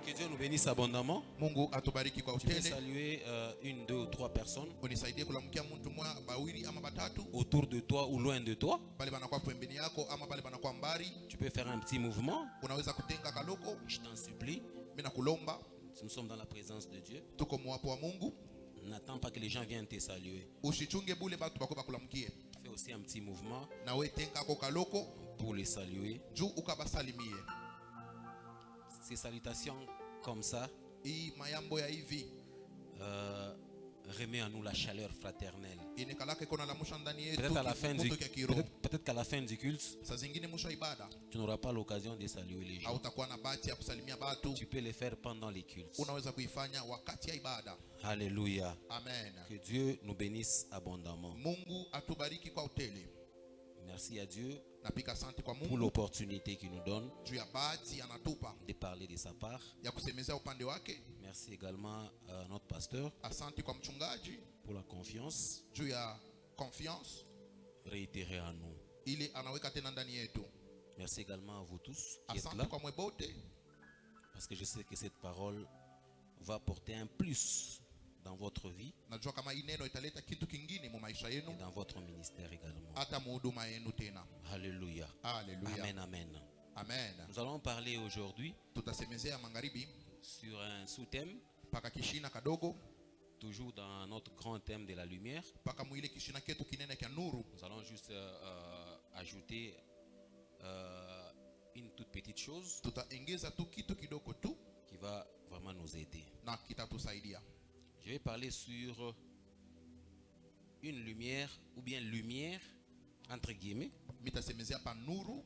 Que Dieu nous bénisse abondamment. Mungu atubariki kwa Tu peux utele. saluer une, deux ou trois personnes Unisaidie kulamkia mtu mmoja bawili ama batatu autour de toi ou loin de toi. pale banakuwa pembeni yako ama pale banakuwa mbali. Tu peux faire un petit mouvement. Unaweza kutenga kaloko. Je t'en supplie. Mimi nakulomba. Nous sommes dans la présence de Dieu. Tuko mwapo wa Mungu. N'attends pas que les gens viennent te saluer. Usichunge bule batu bako bakulamkie. Fais aussi un petit mouvement Na we tenga ko kaloko pour les saluer. juu ukabasalimie. Ces salutations comme ça Hii mayambo ya hivi remet en nous la chaleur fraternelle. inekalaka iko na lamusha ndani yetu. Peut-être qu'à la fin du culte, Saa zingine mwisho ibada tu n'auras pas l'occasion de saluer les gens. hautakuwa na bahati ya kusalimia batu. Tu peux les faire pendant les cultes. Unaweza kuifanya wakati ya ibada. Alléluia. Amen. Que Dieu nous bénisse abondamment. Mungu atubariki kwa utele. Merci à Dieu Napika asante kwa pour Mungu l'opportunité qu'il nous donne juu ya bahati anatupa de parler de sa part. ya kusemezea upande wake. Merci également à notre pasteur Asante kwa mchungaji pour la confiance juu ya confiance réitérée en nous. ile anaweka tena ndani yetu. Merci également à vous tous qui êtes Asante là, kwa mwebote parce que je sais que cette parole va apporter un plus dans votre vie najua kama hii neno italeta kitu kingine mu maisha et yenu dans votre ministère également. hata muhuduma yenu tena. Alléluia. Haleluya. Amen, amen. Amen. Nous allons parler aujourd'hui Tutasemezea magharibi sur un sous-thème, paka kishina kadogo toujours dans notre grand thème de la lumière. paka mwile kishina ketu kinene kya nuru. Nous allons juste ajouter une toute petite chose Tutaongeza tu kitu kidogo tu qui va vraiment nous aider. na kitatusaidia. Je vais parler sur une lumière ou bien lumière entre guillemets Mitasemezea pa nuru,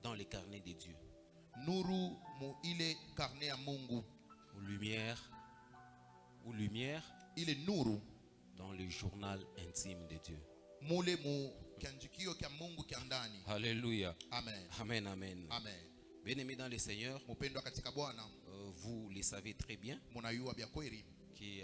dans les carnets de Dieu. nuru mu ile karne ya Mungu, Ou lumière ile nuru dans le journal intime de Dieu. mule mu kianjikio kya Mungu kya ndani. Alléluia. Amen. Amen, amen. Amen. Bien-aimés dans le Seigneur, Mupendwa katika Bwana, vous le savez très bien munayua bya kweli que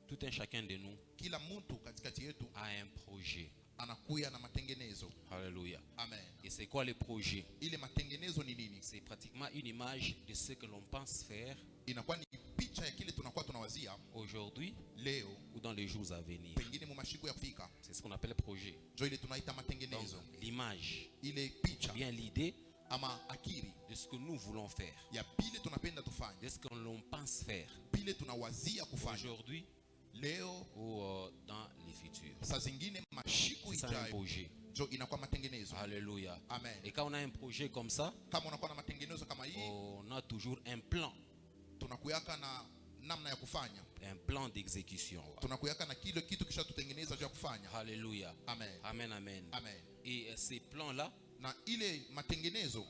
tout un chacun de nous kila mtu katikati yetu a un projet. anakuya na matengenezo. Alléluia. Amen. Et c'est quoi le projet? Ile matengenezo ni nini? C'est pratiquement une image de ce que l'on pense faire Inakuwa ni picha ya kile tunakuwa tunawazia aujourd'hui leo ou dans les jours à venir. pengine mu mashiko ya kufika. C'est ce qu'on appelle projet. Jo ile tunaita Donc, matengenezo. l'image, Ile picha bien l'idée ama akili de ce que nous voulons faire, ya pile tunapenda tufanye, de ce que l'on pense faire pile tunawazia kufanya aujourd'hui leo, ou dans les futurs. saa zingine mashiku C'est ça un ijayo projet. jo inakuwa matengenezo. Alléluia. Amen. Et quand on a un projet comme ça, Kama unakuwa na matengenezo kama hii, on a toujours un plan, tunakuyaka na namna ya kufanya, un plan d'exécution. tunakuyaka na kile kitu kisha tutengeneza juu ya kufanya. Alléluia. Amen. Amen, amen. Amen. Et ces plans-là Na ile matengenezo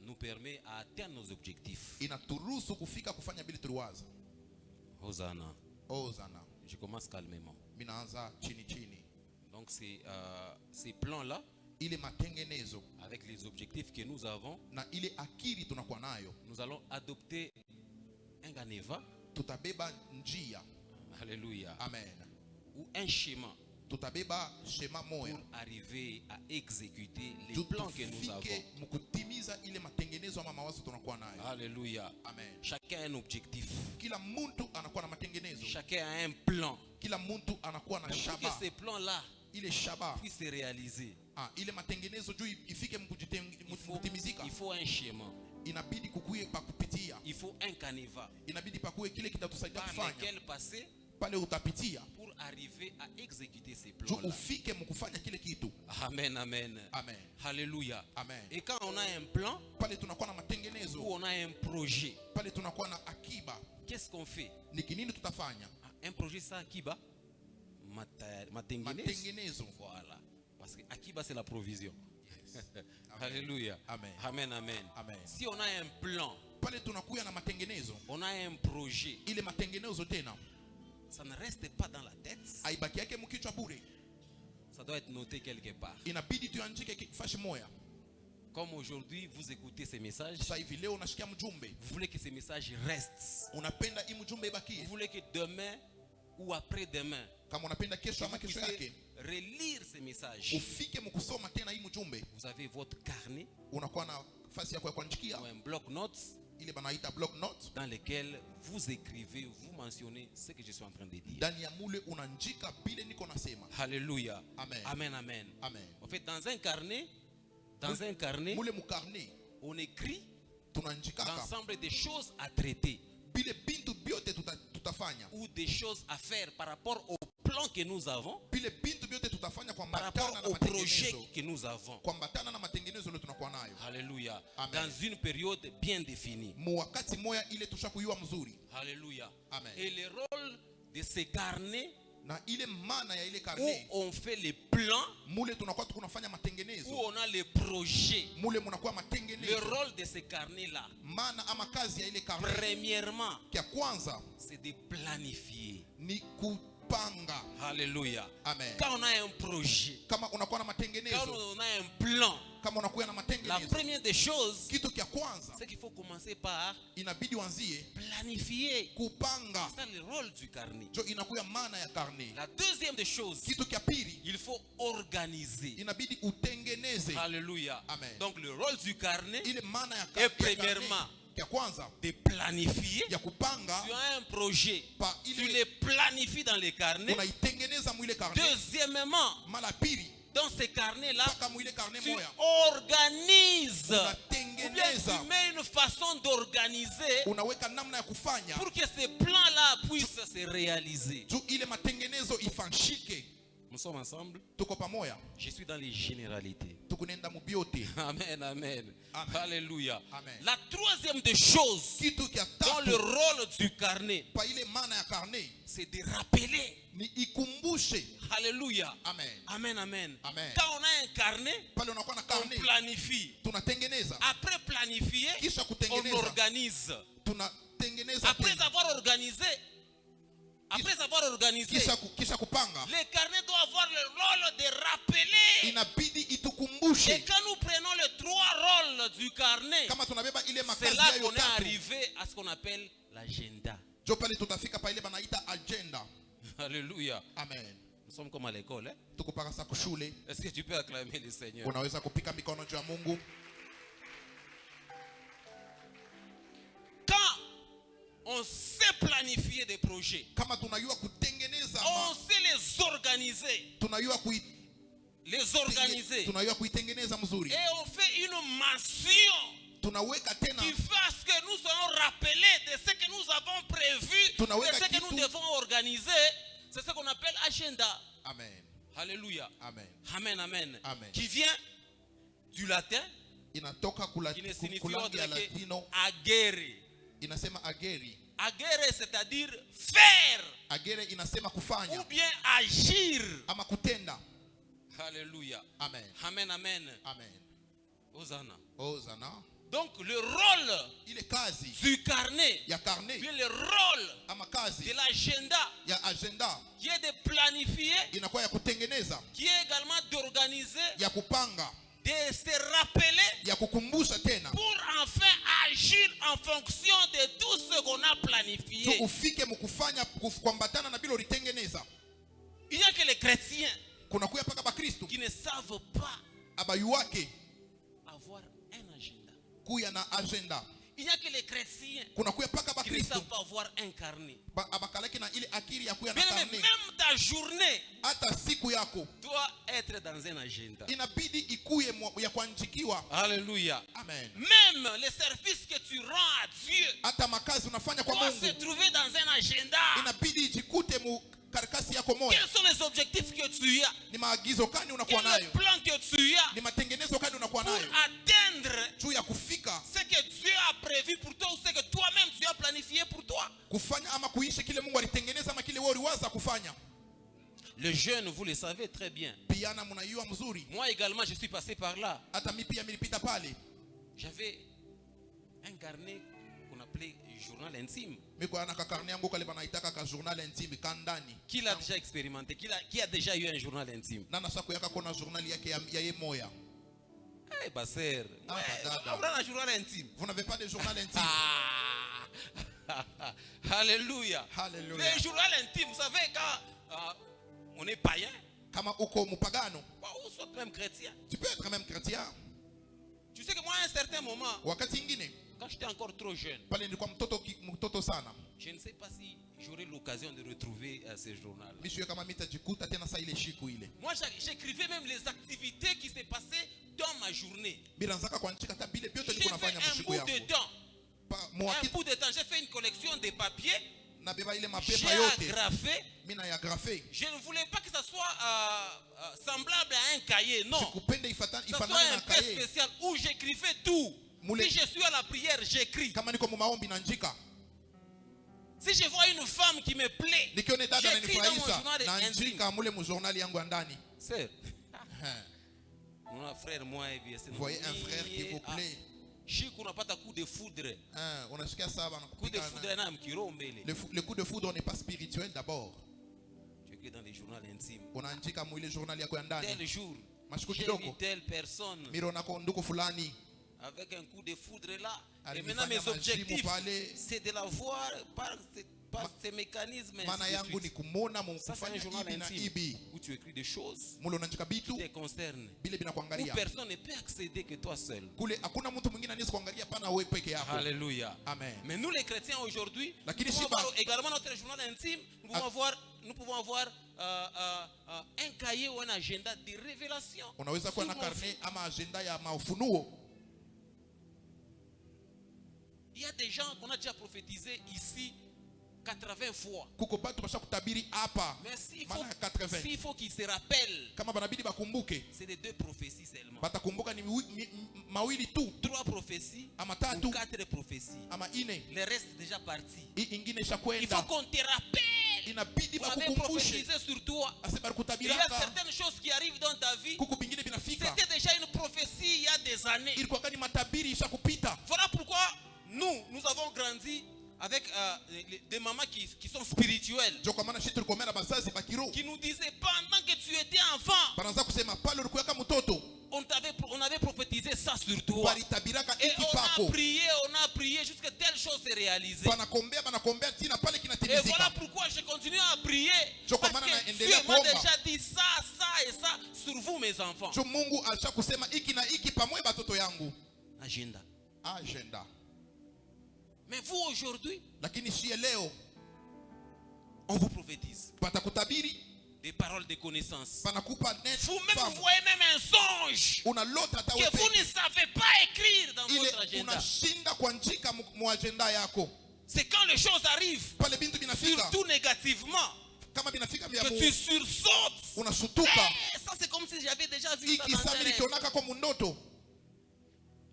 nous permet à atteindre nos objectifs. inaturuhusu kufika kufanya bila tuliwaza. Hosanna. Ozana, Je commence calmement. minaanza chini chini. Donc ces plans-là, Ile matengenezo avec les objectifs que nous avons, na ile akili tunakuwa nayo, nous allons adopter un ganeva, tutabeba njia. alléluia, Amen. ou un schéma Tutabeba shema moya pour arriver à exécuter les juu plans que nous tufike avons. mkutimiza ile matengenezo ama mawazo tunakuwa nayo. Alléluia. Amen. Chacun a un objectif. Kila mtu anakuwa na matengenezo, Chacun a un plan. kila mtu anakuwa na Pour que shaba. ces plans-là Ile shaba puissent se réaliser, ile matengenezo juu ifike mkutimizika, il faut un schéma, inabidi kukuye pa kupitia, il faut un canevas inabidi pakuwe kile kitatusaidia par kufanya lequel passer pale utapitia pour arriver à exécuter ces juu plans-là. ufike mkufanya kile kitu. Amen, amen. Amen. Alléluia. Amen. Et quand on a un plan Pale tunakuwa na ou matengenezo, on a un projet, pale tunakuwa na akiba, qu'est-ce qu'on fait? ni kinini tutafanya? Un projet sans akiba, matengenezo. Matengenezo. Voilà. Parce que akiba c'est la provision. Amen. Alléluia. Amen. Amen, amen. Amen. Si on a un plan, Pale tunakuya na matengenezo, on a un projet, ile matengenezo tena ça ne reste pas dans la tête, haibaki yake mkichwa bure, ça doit être noté quelque part. inabidi tuandike fashi moya. Comme aujourd'hui, vous écoutez ces messages, Sasa hivi leo unashikia mjumbe, vous voulez que ces messages restent. unapenda hii mjumbe Vous ibakie, voulez que demain ou après-demain, kama unapenda kesho ama vous kesho puissiez yake relire ces messages. ufike mkusoma tena hii mjumbe, Vous avez votre carnet unakuwa na fasi yako ya kuandikia ou un bloc-notes ile banaita block note, dans lesquels vous écrivez, vous mentionnez ce que je suis en train de dire. ndani ya mule unanjika bile niko nasema. Alléluia. Amen. Amen, amen. Amen. En fait, dans un carnet, Mule mu carnet on écrit tunanjikaka l'ensemble des choses à traiter bile bintu biote tutafanya, ou des choses à faire par rapport au plan que nous avons, bile bintu biote tutafanya kwa par rapport matana na au projet matengenezo, que nous avons. kwa matana na matengenezo ile tunakuwa nayo. Alléluia. Amen. Dans une période bien définie. Mu wakati moya ile tushakuyua mzuri. Alléluia. Amen. Et le rôle de ces carnets Na ile maana ya ile où carnet on fait les plans, mule tunakuwa tunafanya où matengenezo, on a les projets. mule munakuwa Le matengenezo. rôle de ces carnets-là, Maana ama kazi ya ile carnet premièrement, ya kwanza c'est de planifier. ni kupanga. Alléluia. Amen. Quand on a un projet, Kama unakuwa na quand matengenezo, on a un plan, kama unakuwa na la matengenezo, première des choses, kitu kya kwanza c'est qu'il faut commencer par inabidi uanzie planifier. kupanga. C'est ça le rôle du carnet. Jo inakuwa maana ya carnet. La deuxième des choses, Kitu kya pili il faut organiser. inabidi utengeneze. Alléluia. Amen. Donc le rôle du carnet Ile maana ya est carnet premièrement ya kwanza de planifier. ya kupanga, Tu as un projet, pa tu ile le planifies dans les carnets. unaitengeneza mwile carnet. Deuxièmement, Mala pili dans ces carnets-là, paka mwile carnet tu moya organises. Ou bien unatengeneza, tu mets une façon d'organiser unaweka namna ya kufanya pour que ces plans-là puissent se réaliser. juu ile matengenezo ifanshike. Nous sommes ensemble. Tuko pamoja, Je suis dans les généralités. tukunenda mubiote. Amen, amen. Amen. Alléluia. Amen. La troisième des choses Kitu kya dans le tatu rôle du carnet, pa ile maana ya carnet c'est de rappeler. ni ikumbushe. Alléluia. Amen. Amen, amen. Amen. Quand on a un carnet, Pale unakuwa na on carnet, planifie. tunatengeneza. Après planifier, Kisha on kutengeneza, organise. tunatengeneza Après tena. avoir organisé, Kisha kupanga, le carnet doit avoir le rôle de rappeler. inabidi Et itukumbushe. quand nous prenons les trois rôles du carnet, Kama tunabeba ile c'est makazi là yayo qu'on est tatu, arrivé à ce qu'on appelle l'agenda. jo pale tutafika pa ile banaita agenda. Alléluia. Amen. Nous sommes comme à l'école. Hein? Tuko paka sa kushule, Est-ce que tu peux acclamer le Seigneur? unaweza kupika mikono juu ya Mungu. Quand on sait planifier des projets, Kama tunayua kutengeneza, on sait les organiser. tunayua tunayua kuitengeneza mzuri, Et on fait une mention tunaweka tena, qui fasse que nous soyons rappelés de ce que nous avons prévu, de ce que nous devons organiser. C'est ce qu'on appelle agenda. Amen. Alléluia. Amen. Amen, amen. Amen. Qui vient du latin, Inatoka qui ne signifie kulangi autre ya que Latino, agere. inasema ageri. Agere, c'est-à-dire faire Agere inasema ou kufanya bien agir. ama kutenda. Alléluia. Amen. Amen, amen. Amen. Hosanna. Ozana. Donc le rôle Ile kazi du carnet, ya carnet puis le rôle ama de kazi l'agenda, ya agenda qui est de planifier, inakuwa ya kutengeneza, qui est également d'organiser, ya kupanga, de se rappeler ya kukumbusha tena, pour enfin agir en fonction de tout ce qu'on a planifié. tu ufike mukufanya kuambatana na bilo litengeneza. Il n'y a que les chrétiens Kuna kuya paka bakristu qui ne savent pas abayuwake avoir un agenda. kuya na agenda. Il n'y a que les chrétiens Kuna kuya paka qui ne bakristu savent pas avoir un carnet. abakalaki na ile akili ya kuya na Bien aimé, carnet. même ta journée Hata siku yako doit être dans un agenda. inabidi ikuye ya kuanjikiwa. Alléluia. Amen. Même les services que tu rends à Dieu Hata makazi unafanya kwa doivent se Mungu trouver dans un agenda. inabidi ijikute mu karikasi yako moya. Quels sont les objectifs que tu as? Ni maagizo gani Quel unakuwa est le nayo? plan que tu as Ni matengenezo gani unakuwa pour nayo atteindre juu ya kufika ce que Dieu a prévu pour toi ou ce que toi-même tu as planifié pour toi? kufanya ama kuishi kile Mungu alitengeneza ama kile wewe uliwaza kufanya? Le jeune, vous le savez très bien. Piana mnaiua mzuri. Moi également, je suis passé par là. Hata mimi pia nilipita pale. J'avais un carnet qu'on appelait journal intime. Miko ana ka carnet yangu kale banaitaka ka journal intime kandani. Qui l'a déjà expérimenté? Qui a déjà eu un journal intime? Nana sako yaka kona journal yake ya ye moya. Eh, Basser. Ah, dada. On a un journal intime. Vous n'avez pas de journal intime? Ah. Alléluia. Hallelujah. Le journal intime, vous savez, quand on est païen, Kama uko mupagano, ou soit même chrétien, tu peux être même chrétien. tu sais que moi, à un certain moment, Wakati ingine, quand j'étais encore trop jeune, pale nilikuwa mtoto sana. je ne sais pas si j'aurai l'occasion de retrouver ce journal. Mimi kama mitajikuta tena saa ile siku ile. Moi j'écrivais même les activités qui se passaient dans ma journée. Bila nzaka kuandika hata bile byote J'ai nilikuwa fait nafanya msiku yangu. un bout de temps. Un bout de temps, j'ai fait une collection de papiers. Na beba ile J'ai mapepa yote. agrafé. Mimi na agrafé. Je ne voulais pas que ça soit semblable à un cahier, non. Sikupenda Ça soit ifanane un na peu kaye. spécial où j'écrivais tout. Si je suis à la prière, j'écris. Kama niko mumaombi naandika. Si je vois une femme qui me plaît, nikione dada ananifurahisha naandika mule mu journal yangu ya ndani. Sœur. Mon frère moi vous voyez un frère qui vous plaît. Shiku unapata coup de foudre. Unasikia sawa na coup de foudre na mkiro mbele. Le coup de foudre n'est pas spirituel d'abord. Tu écris dans les journaux intimes. Unaandika mu ile journal yako ya ndani. Tel jour. Mashiku kidogo. Telle personne. Miro na ndugu fulani. Avec un coup de foudre là. Et maintenant mes objectifs, c'est de la voir par ces mécanismes. Maana yangu ni kumona mumfanya hivi na hivi. Où tu écris des choses. Mule unaandika bitu. Qui te concerne. Bila bila kuangalia. Où personne ne peut accéder que toi seul. Kule hakuna mtu mwingine anaweza kuangalia pana wewe peke yako. Alléluia. Amen. Mais nous les chrétiens aujourd'hui, nous pouvons avoir également notre journal intime, nous pouvons avoir un cahier ou un agenda de révélation. Unaweza kuwa na carnet ama agenda ya maufunuo. Il y a des gens qu'on a déjà prophétisé ici 80 fois. Kuko batu basha kutabiri hapa. Mais s'il faut qu'ils se rappellent. Kama banabidi bakumbuke. C'est les 2 prophéties seulement. Batakumbuka ni mawili tu. 3 prophéties ama tatu. 4 prophéties. Ama ine. Le reste déjà parti. Ingine shakwenda. Il faut qu'on te rappelle. Inabidi bakukumbushe sur toi. Il y a certaines choses qui arrivent dans ta vie. C'était déjà une prophétie il y a des années. Voilà pourquoi nous avons grandi avec des mamans qui sont spirituelles. Qui nous disaient pendant que tu étais enfant, on avait prophétisé ça sur toi. Et on a prié jusqu'à telle chose s'est réalisée. Et voilà pourquoi je continue à prier. Parce que Dieu m'a déjà dit ça, ça et ça sur vous mes enfants. Agenda. Mais vous aujourd'hui, on vous prophétise des paroles de connaissance. Vous-même vous voyez même un songe que vous ne savez pas écrire dans votre agenda. C'est quand les choses arrivent, surtout négativement, que tu sursautes. Ça c'est comme si j'avais déjà vu ça dans un rêve.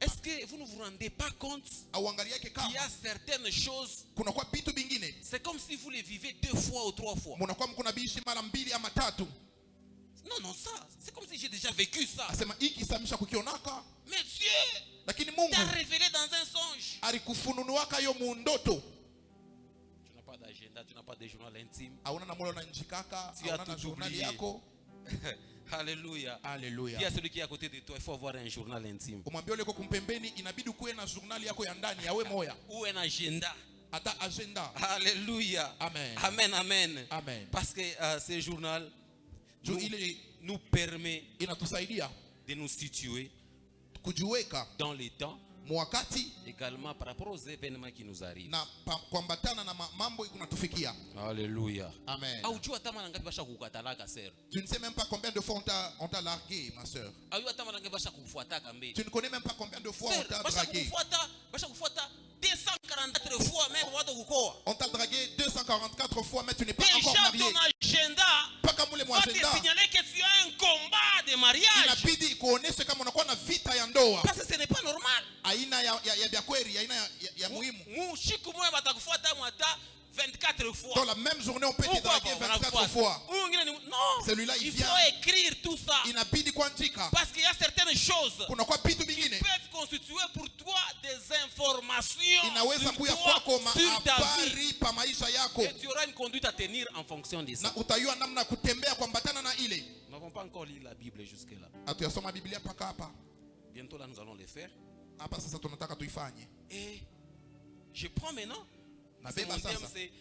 Est-ce que vous ne vous rendez pas compte qu'il y a certaines choses, c'est comme si vous les vivez 2 fois ou 3 fois. Non, ça, c'est comme si j'ai déjà vécu ça. Mais Dieu t'a révélé dans un songe. Tu n'as pas d'agenda, tu n'as pas de journal intime. Tu as tout oublié. Alléluia. Alléluia. Il y a celui qui est à côté de toi, il faut avoir un journal intime. Ou un agenda. Alléluia. Amen. Amen, amen. Amen. Parce que ce journal nous permet de nous situer dans les temps. Également par rapport aux événements qui nous arrivent. Alléluia. Amen. Tu ne sais même pas combien de fois on t'a largué, ma soeur. Tu ne connais même pas combien de fois on t'a dragué. 244 fois même. On t'a dragué 244 fois, mais tu n'es pas encore marié. Déjà ton agenda va te signaler que tu as un combat de mariage. Parce que ce n'est pas normal. Dans la même journée, on peut te draguer 24 fois. Non, celui-là, il faut écrire tout ça. Parce qu'il y a certaines choses qui peuvent constituer pour toi des informations sur ta vie. Et tu auras une conduite à tenir en fonction de ça. Nous n'avons pas encore lu la Bible jusque-là. Bientôt là, nous allons le faire. Et je prends maintenant. Mon thème c'est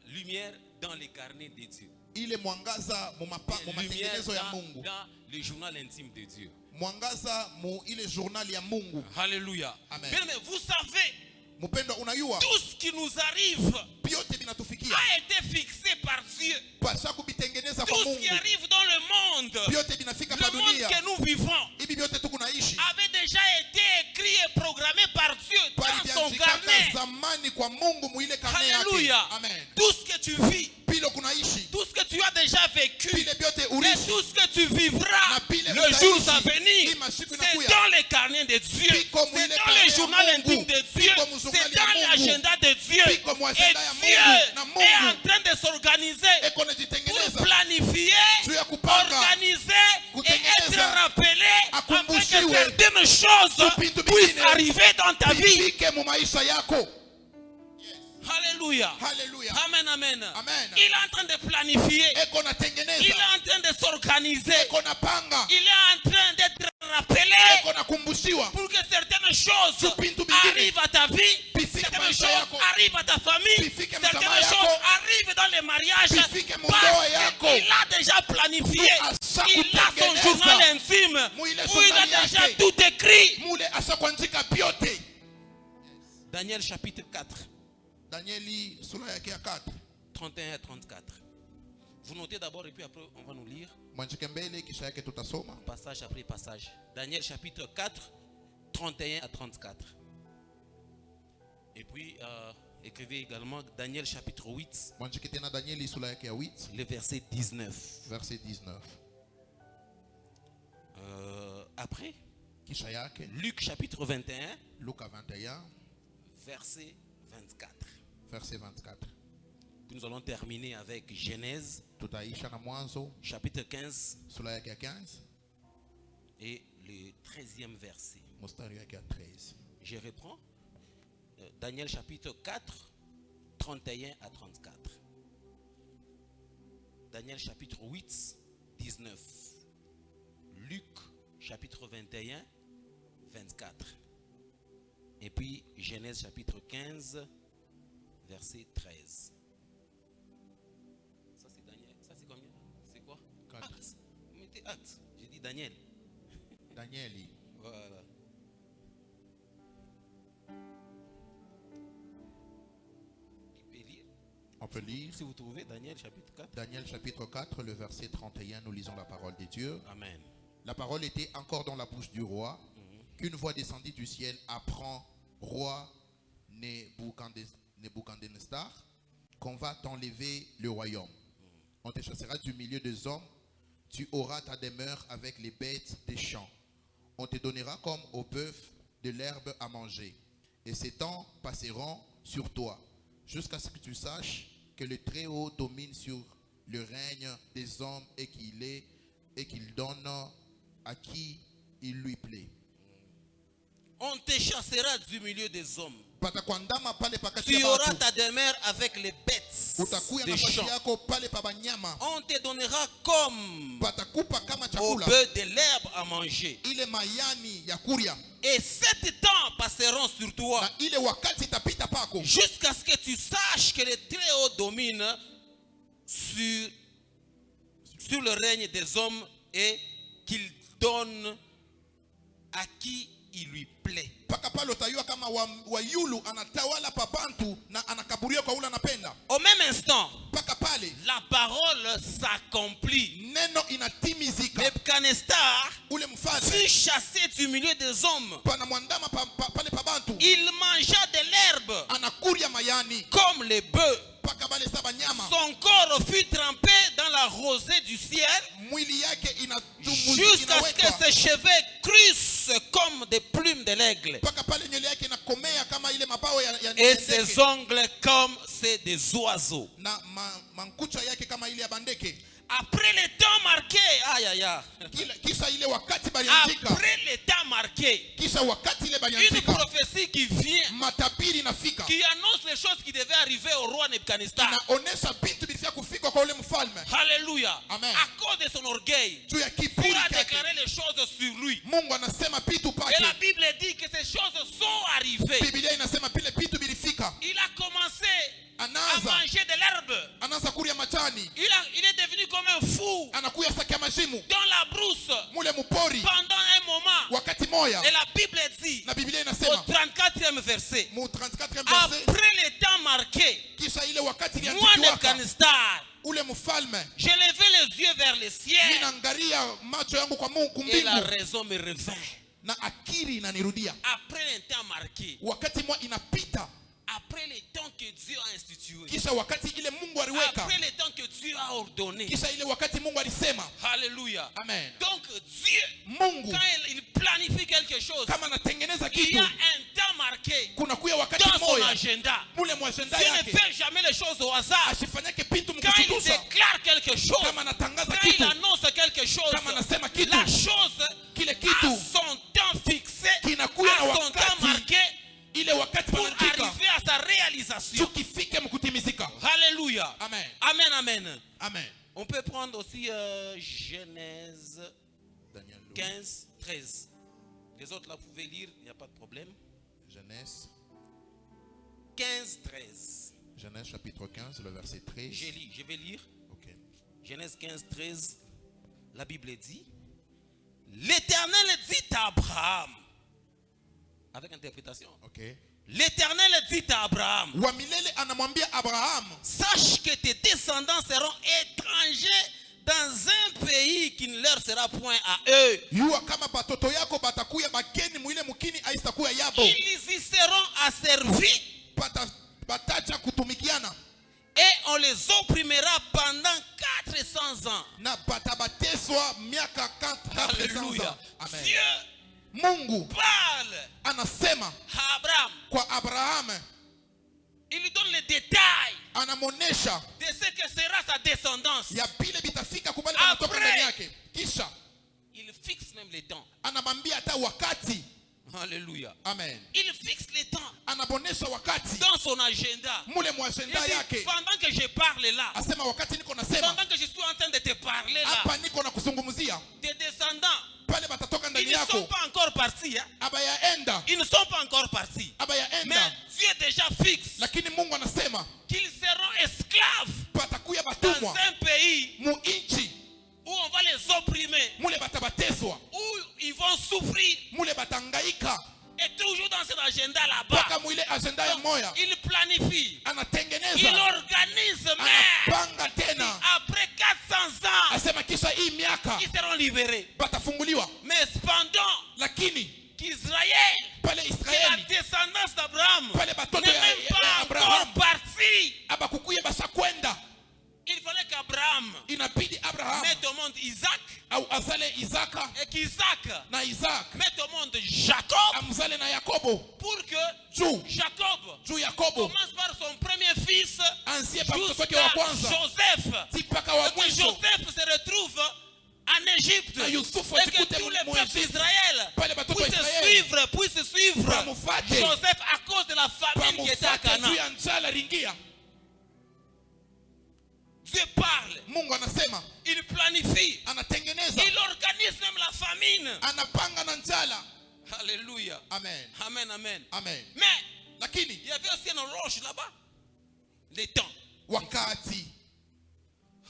lumière dans les carnets de Dieu. Ile mwangaza mu lumière matengenezo ya Mungu. Dans Le journal intime de Dieu. Mwangaza mu ile journal ya Mungu. Alléluia. Amen. Mais vous savez, Mupendo unayua, tout ce qui nous arrive biote binatufikia a été fixé par Dieu. pasha kubitengeneza kwa Tout ce Mungu. qui arrive dans le monde, Biote binafika pa le monde dunia. que nous vivons, Ibi biote tukunaishi avait déjà été écrit et programmé par Dieu dans son paliandikaka carnet. zamani kwa Mungu muile karne yake. Alléluia. Amen. Tout ce que tu vis, Pilo kunaishi. tout ce que tu as déjà vécu, Pile biote et urishi. tout ce que tu vivras Na pile le utaishi. jour à venir, Ima siku c'est inakuya. dans les carnets de Dieu, Piko c'est mwile dans karne les ya journaux Mungu. intimes de Dieu, Piko muzurnali c'est ya dans Mungu. l'agenda de Dieu. Piko mu Et agenda ya Dieu Mungu na Mungu. est en train de s'organiser Eko pour najitengeneza. planifier, Juu ya kupanga. organiser et être Kutengeneza. rappelé afin que Akumbushiwe. certaines choses Vitu puissent vingine. arriver dans ta vie. Ifike mu maisha yako. Alléluia. Hallelujah. Amen, amen. Amen. Il est en train de planifier. Eko Il natengeneza. est en train de s'organiser. Eko napanga. Il est en train d'être rappelé Eko nakumbushiwa. pour que certaines choses Vitu vingine. arrivent à ta vie. Bifike Certaines maisha choses yako. arrivent à ta famille. Bifike Certaines mjamaa yako. choses arrivent dans les mariages. Bifike mu Parce ndoa yako. qu'il a déjà planifié. Asa Il a son kutengeneza. journal intime Muile où il a journal déjà yake. tout écrit. Mule asa kuandika biote. Daniel chapitre 4, Danieli sura yake ya 4. 31 à 34. Vous notez d'abord et puis après on va nous lire. Mwanjike mbele kisha yake tutasoma. Passage après passage. Daniel chapitre 4, 31 à 34. Et puis écrivez également Daniel chapitre 8, Mwanjike tena Danieli sura yake ya 8, le verset 19. verset 19. Après, Kisha yake Luc chapitre 21, Luka 21, verset 24. verset 24. Puis nous allons terminer avec Genèse Tutaisha na Mwanzo chapitre 15 sura yake ya 15, et le 13e verset. mstari yake ya 13. Je reprends. Daniel chapitre 4, 31 à 34. Daniel chapitre 8, 19. Luc chapitre 21, 24. Et puis Genèse chapitre 15, verset 13. Ça c'est Daniel. Ça c'est combien? C'est quoi? 4. Actes. Vous mettez actes. J'ai dit Daniel. Danieli. Voilà. Qui peut lire? On peut lire Si vous trouvez Daniel chapitre 4. Daniel chapitre 4, le verset 31, nous lisons la parole de Dieu. Amen. La parole était encore dans la bouche du roi, qu'une voix descendit du ciel, apprend, roi Nebuchadnezzar, qu'on va t'enlever le royaume. On te chassera du milieu des hommes, tu auras ta demeure avec les bêtes des champs. On te donnera comme au bœuf de l'herbe à manger. Et ces temps passeront sur toi, jusqu'à ce que tu saches que le Très-Haut domine sur le règne des hommes et qu'il donne à qui il lui plaît. On te chassera du milieu des hommes. Patakwandama pale pakati Tu ya auras batu. ta demeure avec les bêtes Utakuya des nafasi champs. yako pale pa banyama. On te donnera comme Patakupa kama au chakula bœuf de l'herbe à manger. ile mayani ya kuria. Et 7 temps passeront sur toi Na ile wakati itapita pako jusqu'à ce que tu saches que le Très-Haut domine sur le règne des hommes et qu'il donne à qui il lui plaît. paka pale utayua kama wa yulu anatawala pa bantu na anakaburia kwa ule anapenda. Au même instant, Paka pale la parole s'accomplit. neno inatimizika. Nebuchadnezzar Ule mfalme fut chassé du milieu des hommes. pana mwandama pale pa bantu Il mangea de l'herbe anakuria mayani comme les bœufs. paka bale sa banyama. Son corps fut trempé dans la rosée du ciel Mwili yake jusqu'à ce que ses cheveux crissent comme des plumes de l'aigle paka pale nywele yake inakomea kama ile mabao ya et ndege. ses ongles comme ceux des oiseaux. Na mankucha yake kama ile ya bandeke. Après le temps marqué, aïe aïe aïe. Kisha ile wakati baliandika. Après le temps marqué, Kisha wakati ile une baliandika. prophétie qui vient, Matabiri inafika. qui annonce les choses qui devaient arriver au roi Nebuchadnezzar. Inaonesha vitu vilivyo kufika kwa ule mfalme. Alléluia. Amen. À cause de son orgueil, Juu ya Dieu kiburi a chake. déclaré les choses sur lui. Mungu anasema vitu Et pake. la Bible dit que ces choses sont arrivées. Biblia inasema vile vitu vilifika. Il a commencé à Anaanza manger de l'herbe. anaanza kuria majani. Il est devenu comme un fou Anakuya sakia majimu. dans la brousse. moya. Et la Bible dit, Na Biblia au inasema 34e verset, mu 34e verset, après le temps marqué, kisha ile wakati moi iliandikiwaka Nebuchadnezzar, ule mfalme, j'ai levé les yeux vers le ciel ninaangalia macho yangu kwa Mungu et la mbingu, raison me revint. na akili inanirudia. Après le temps marqué, Wakati mwa inapita, après le temps que Dieu a institué, kisha wakati ile Mungu aliweka, après le temps que Dieu a ordonné. kisha ile wakati Mungu alisema. Alléluia. Amen. Donc Dieu, Mungu quand il planifie quelque chose, kama anatengeneza il y kitu, a un temps marqué kuna kuya wakati dans son moya agenda. mule mwa agenda Dieu ne yake, fait jamais les choses au hasard. asifanyake pitu Quand il mkuchutusha. déclare quelque chose, Kama anatangaza quand il kitu, annonce quelque chose, kama anasema kitu, la chose kile a kitu son temps fixé, kinakuya na a son temps wakati, marqué ile wakati pour panaandika arriver à sa réalisation. tukifike mkutimizika. Alléluia. Amen. Amen, amen. Amen. On peut prendre aussi Genèse Daniel 15, 13. Les autres là, vous pouvez lire, il n'y a pas de problème. Genèse 15, 13. Genèse chapitre 15, le verset 13. Je vais lire. Ok. Genèse 15, 13. La Bible dit, l'Éternel dit à Abraham, avec interprétation. Ok. L'Éternel dit à Abraham, Wa milele anamwambia Abraham, sache que tes descendants seront étrangers dans un pays qui ne leur sera point à eux. yua kama batoto yako batakuya bageni mwile mukini aistakuya yabo. Ils y seront asservis Batacha kutumikiana et on les opprimera pendant 400 ans. na batabateswa miaka 400 Alléluia. ans. Amen. Dieu Mungu parle anasema à Abraham. kwa Abraham, Il lui donne les détails anamonesha de ce que sera sa descendance. ya pile bitafika kubali banatoka Après, ndani yake. Kisha il fixe même les temps. anamwambia hata wakati. Alléluia. Amen. Il fixe les temps Anabonesha wakati dans son agenda. mule mwa Il agenda dit, yake. pendant que je parle là, Asema wakati niko nasema pendant que je suis en train de te parler là, hapa niko na kuzungumzia tes descendants, pale batatoka ils ndani ne sont yako. pas encore partis. Hein? Abayaenda, Ils ne sont pas encore partis. Mais abayaenda, Dieu déjà fixe lakini Mungu anasema qu'ils seront esclaves batakuya dans batumwa un pays mu inchi où on va les opprimer, mule batabateswa, où ils vont souffrir. mule batangaika, Et toujours dans cet agenda là-bas, mpaka mwile agenda ya moya il planifie, il anatengeneza, organise, mais anapanga tena. après 400 ans, Asema kisha hii miaka ils seront libérés. batafunguliwa, Mais cependant, lakini qu'Israël, pale que la Israeli descendance d'Abraham, pale n'est batoto ya même pas Abraham encore parti. abakukuye bashakwenda, Il fallait qu'Abraham inabidi Abraham mette au monde Isaac au azale Isaka et qu'Isaac na Isaac mette au monde Jacob amzale na Yakobo, pour que juu Jacob Yakobo commence par son premier fils anzie pa mtoto wake wa jusqu'à kwanza Joseph. mpaka wa Et que mwisho, Joseph se retrouve en Égypte. na Yusufu Et que ajikute tous les mu peuples Egypte, d'Israël pale batoto wa puissent suivre Bamufate. Joseph à cause de la famine qui était à pamufate Canaan. juu ya njala ringia. Dieu parle, Mungu anasema, il planifie, anatengeneza, il organise même la famine. anapanga na njala. Alléluia. Amen. Amen, amen. Amen. Mais Lakini il y avait aussi une horloge là-bas. Les temps. wakati,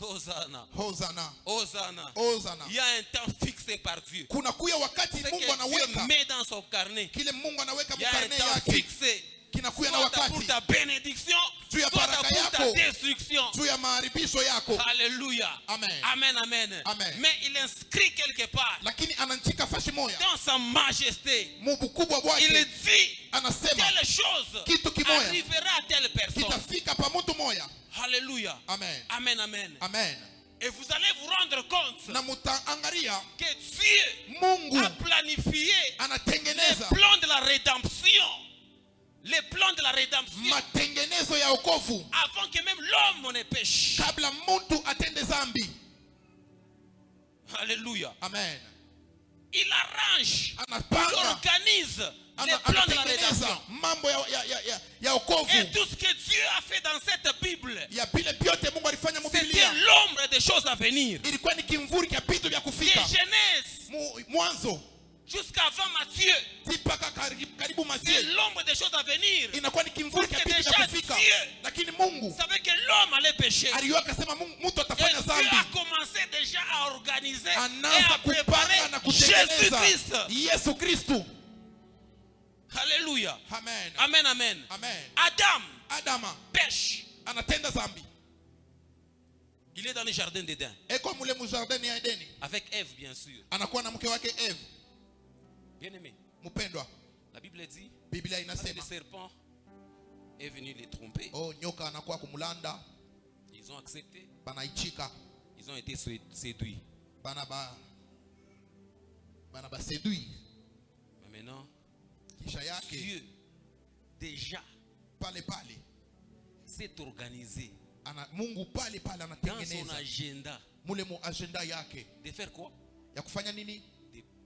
Hosanna. Hosana, Hosanna. Hosana, Il y a un temps fixé par Dieu. kuna kuya wakati C'est Mungu que Dieu anaweka met dans son carnet. kile Mungu anaweka Il y a un mkarne temps yake, fixé. kinakuya na Soit pour wakati ta bénédiction, juu ya soit baraka pour ta yako, destruction. juu ya maharibisho yako. Alléluia. Amen. Amen, amen. Amen. Mais il inscrit quelque part Lakini ananchika fashi moya dans sa majesté. mu bukubwa Il bwake, dit anasema telle chose kitu kimoya arrivera à telle personne. kitafika pa mtu moya. Alléluia. Amen. Amen, amen. Amen. Et vous allez vous rendre compte Na mutaangalia que Dieu Mungu a planifié les anatengeneza plans de la rédemption. Les plans de la rédemption matengenezo ya wokovu avant que même l'homme ne pêche. kabla mtu atende zambi. Alléluia. Amen. Il arrange, il Anapanga, organise les plans de la anatengeneza rédemption. mambo ya wokovu Et tout ce que Dieu a fait dans cette Bible, ya vile vyote Mungu alifanya mu c'était Biblia, l'ombre des choses à venir. ilikuwa ni kimvuri cha vitu vya De kufika. Genèse Mwanzo jusqu'avant Matthieu. C'est l'ombre des choses à venir. Pour que déjà Dieu savait que l'homme allait pécher. Et Dieu a commencé déjà à organiser et à préparer Jésus-Christ. Alléluia. Amen. Amen, amen. Amen. Adam pêche. Il est dans le jardin d'Éden. Avec Ève, bien sûr. Bien aimé. La Bible dit que le serpent est venu les tromper. Ils ont accepté. Ils ont été séduits. Mais maintenant, Dieu déjà s'est organisé dans son agenda de faire quoi? De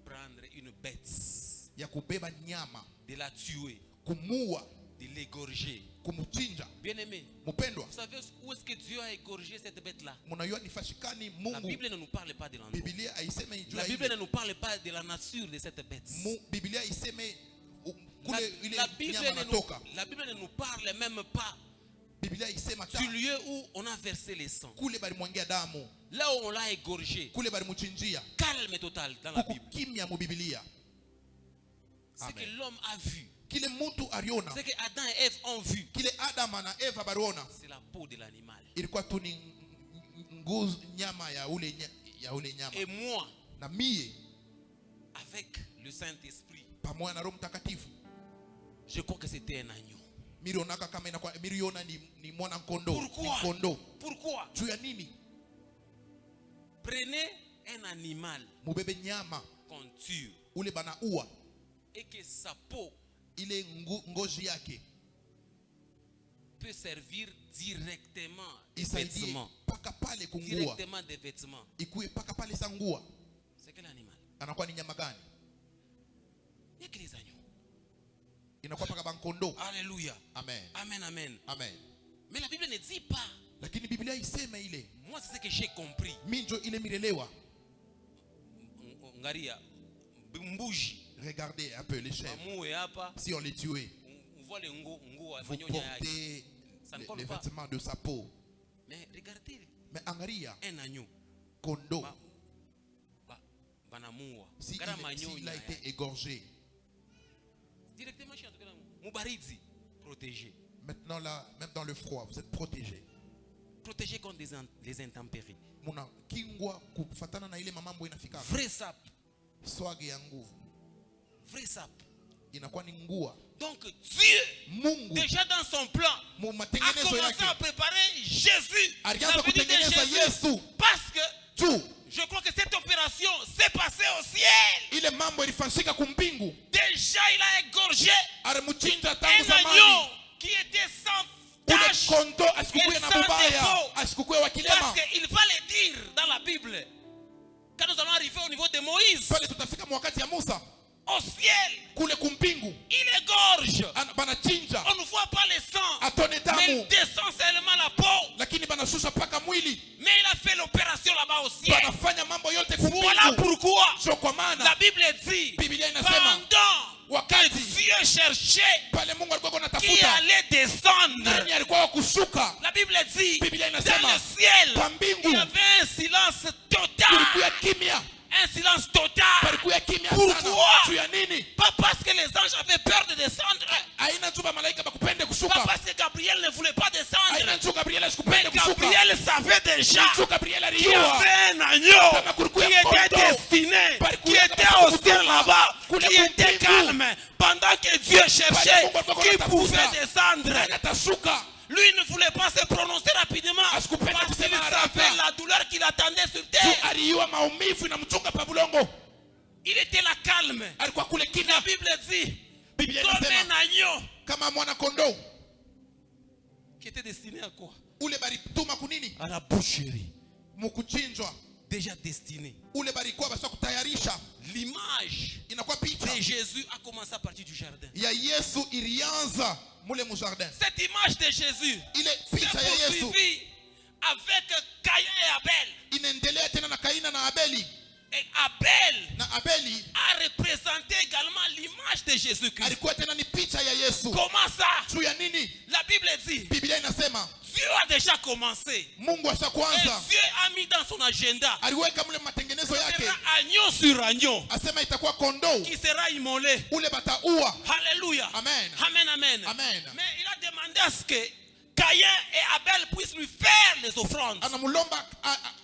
prendre une bête, de la tuer, de l'égorger. Bien aimé, vous savez où est-ce que Dieu a égorgé cette bête-là? La Bible ne nous parle pas de l'endroit. La Bible ne nous parle pas de la nature de cette bête. La Bible ne nous parle même pas du lieu où on a versé les sangs. Là où on l'a égorgé. Calme total dans la Bible. Ce que l'homme a vu, ce que Adam et Ève ont vu, c'est la peau de l'animal. Et moi, avec le Saint-Esprit, je crois que c'était un agneau. Pourquoi? Prenez un animal qu'on tue et que sa peau peut servir directement des vêtements. Directement des vêtements. C'est quel animal? Il n'y a que les agneaux. Alléluia. Amen. Amen, amen. Amen. Mais la Bible ne dit pas. Moi, c'est ce que j'ai compris. Regardez un peu les chèvres. Si on les tuait, vous portez les vêtements de sa peau. Mais regardez. Mais un agneau. Kondo. S'il a été égorgé. Directement chez Mubarizi, protégé. Maintenant là, même dans le froid, vous êtes protégé. Protégé contre les intempéries. Vrai sap. Vrai sap. Donc Dieu, déjà dans son plan, a commencé à préparer Jésus. Parce que je crois que cette opération s'est passée au ciel. Déjà il a égorgé un agneau qui était sans tache et sans défaut. Parce qu'il va le dire dans la Bible. Quand nous allons arriver au niveau de Moïse, au ciel, il égorge. On ne voit pas le sang, mais il descend seulement la peau. Mais il a fait l'opération là-bas au ciel. Voilà pourquoi la Bible dit, pendant que Dieu cherchait qui allait descendre, la Bible dit, dans le ciel, il y avait un silence total. Un silence total. Pourquoi? Pas parce que les anges avaient peur de descendre. Pas parce que Gabriel ne voulait pas descendre. Mais Gabriel savait déjà qu'il y avait un agneau qui était destiné, qui était au ciel là-bas, qui était calme, pendant que Dieu cherchait qui pouvait descendre. Lui ne voulait pas se prononcer rapidement parce qu'il savait la douleur qu'il attendait sur terre. Il était là calme. La Bible dit comme un agneau qui était destiné à quoi? À la boucherie. Déjà destiné. L'image de Jésus a commencé à partir du jardin. Cette image de Jésus s'est poursuivie avec Caïn et Abel. Et Et Abel na Abeli a représenté également l'image de Jésus-Christ. alikuwa tena ni picha ya Yesu. Comment ça? Juu ya nini? La Bible dit, Biblia inasema Dieu a déjà commencé. Mungu Et ashakuanza. Dieu a mis dans son agenda. Aliweka mle matengenezo Il yake. sera agneau sur agneau Asema itakuwa kondoo qui sera immolé. ule bataua. Alléluia. Amen. Amen, amen. Amen. Mais il a demandé à ce que Caïn et Abel puissent lui faire les offrandes. Anamulomba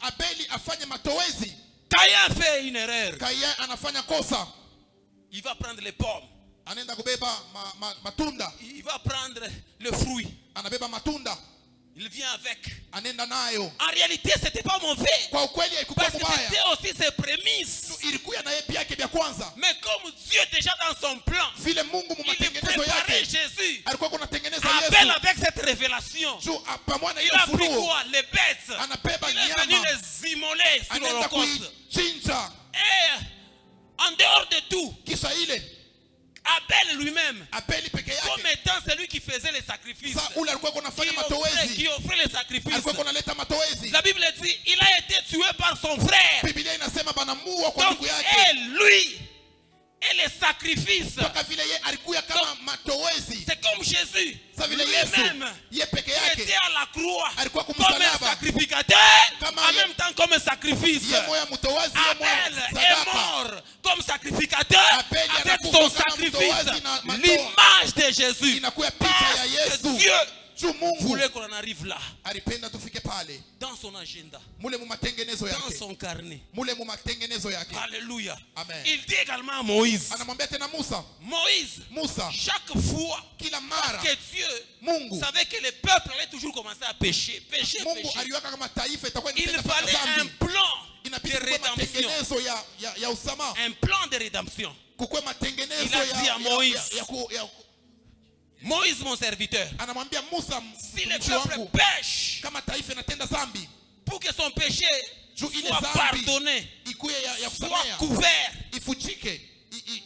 Abeli afanye matowezi. Caïn fait une erreur. Kain anafanya kosa. Il va prendre les pommes. Anaenda kubeba matunda. Il va prendre le fruit. Anabeba matunda. Il vient avec. Anenda nayo. En réalité, c'était pas mauvais. Kwa ukweli haikuwa Parce que mbaya. c'était aussi ses prémices. Ilikuwa na yeye yake vya kwanza. Mais comme Dieu déjà dans son plan, Vile Mungu mu il matengenezo préparait yake Jésus. alikuwa kunatengeneza Abel Yesu. avec cette révélation. Juu pamoja na Il ile a pris ufunuo quoi? Les bêtes. anabeba Il est venu nyama. les immoler sur Anaenda l'Holocauste. kuichinja. Et en dehors de tout, Kisha ile Abel lui-même, Abeli peke comme yake. étant celui qui faisait les sacrifices, Sasa ule alikuwa kunafanya qui matowezi. offrait les sacrifices, Alikuwa kunaleta matowezi. la Bible dit il a été tué par son frère. Biblia inasema banamuua kwa Donc, ndugu yake. et lui, et les sacrifices, Toka vile yeye alikuwa kama matowezi. c'est comme Jésus Sasa vile Yesu lui-même yeye peke qui yake était à la croix alikuwa comme un kumsalaba. sacrificateur, Kama en ye- même temps comme un sacrifice. Yeye moya mtowazi, yeye Abel moya est sadaka. mort comme sacrificateur Abel avec anakufa son kama sacrifice, mtowazi na matoa. l'image de Jésus. Inakuwa picha Parce ya que Yesu. Dieu Juu Mungu voulait qu'on en arrive là, alipenda tufike pale. dans son agenda, Mule mu matengenezo dans yake. son carnet. Mule mu matengenezo yake. Alléluia. Amen. Il dit également à Moïse, Anamwambia tena Musa, Moïse, chaque fois kila mara que Dieu Mungu savait que le peuple allait toujours commencer à pécher, pécher, Mungu pécher, aliweka kama taifa itakuwa il inatenda fallait mpaka un dhambi. plan Inabidi de kuwe rédemption. matengenezo ya usama. Un plan de rédemption. Kukuwe matengenezo Il a dit à Moïse, Moïse mon serviteur, anamwambia Musa si le mtumishi peuple wangu, pêche, kama taifa inatenda dhambi, pour que son péché juu ile soit dhambi pardonné, ikuwe ya soit kusamea, couvert, ifuchike,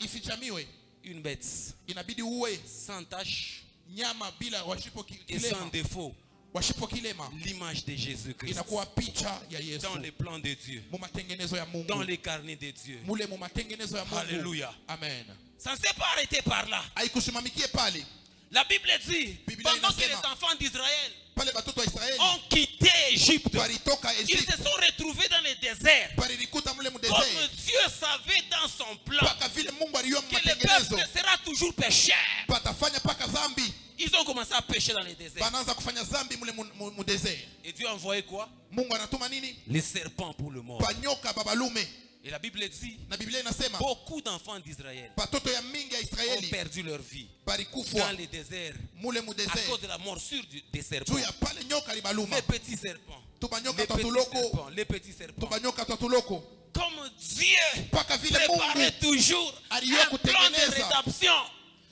ifichamiwe, une bête inabidi uwe sans tache nyama bila washipo et sans kilema, défaut, washipo kilema. l'image de Jésus-Christ Inakuwa picha ya Yesu dans les plans de Dieu, mu matengenezo ya Mungu, dans les carnets de Dieu. mule mu matengenezo ya Mungu. Alléluia. Amen. Ça ne s'est pas arrêté par là. Haikusimamikie pale La Bible dit, Biblia pendant que les inasema, enfants d'Israël pale batoto wa Israeli ont quitté Égypte, walitoka ils Egypte, se sont retrouvés dans le désert. walikuta mule mu Comme desert, Dieu savait dans son plan mpaka vile Mungu aliyo que le matengenezo peuple sera toujours pécheur, patafanya paka dhambi, ils ont commencé à pécher dans le désert. banaanza kufanya dhambi mule mu desert. Et Dieu a envoyé quoi? Mungu anatuma nini? Les serpents pour le mort. Panyoka babalume. Et la Bible dit, Na Biblia inasema beaucoup d'enfants d'Israël batoto ya mingi ya ont Israeli perdu leur vie balikufwa dans le désert mule mu à desert cause de la morsure des serpents. juu ya pale nyoka libaluma. Les petits serpents. Tubanyoka Les petits twatuloko, serpents. Les petits serpents. tubanyoka twatuloko. Comme Dieu Mpaka vile préparait Mungu toujours aliyo un plan de kutengeneza. rédemption.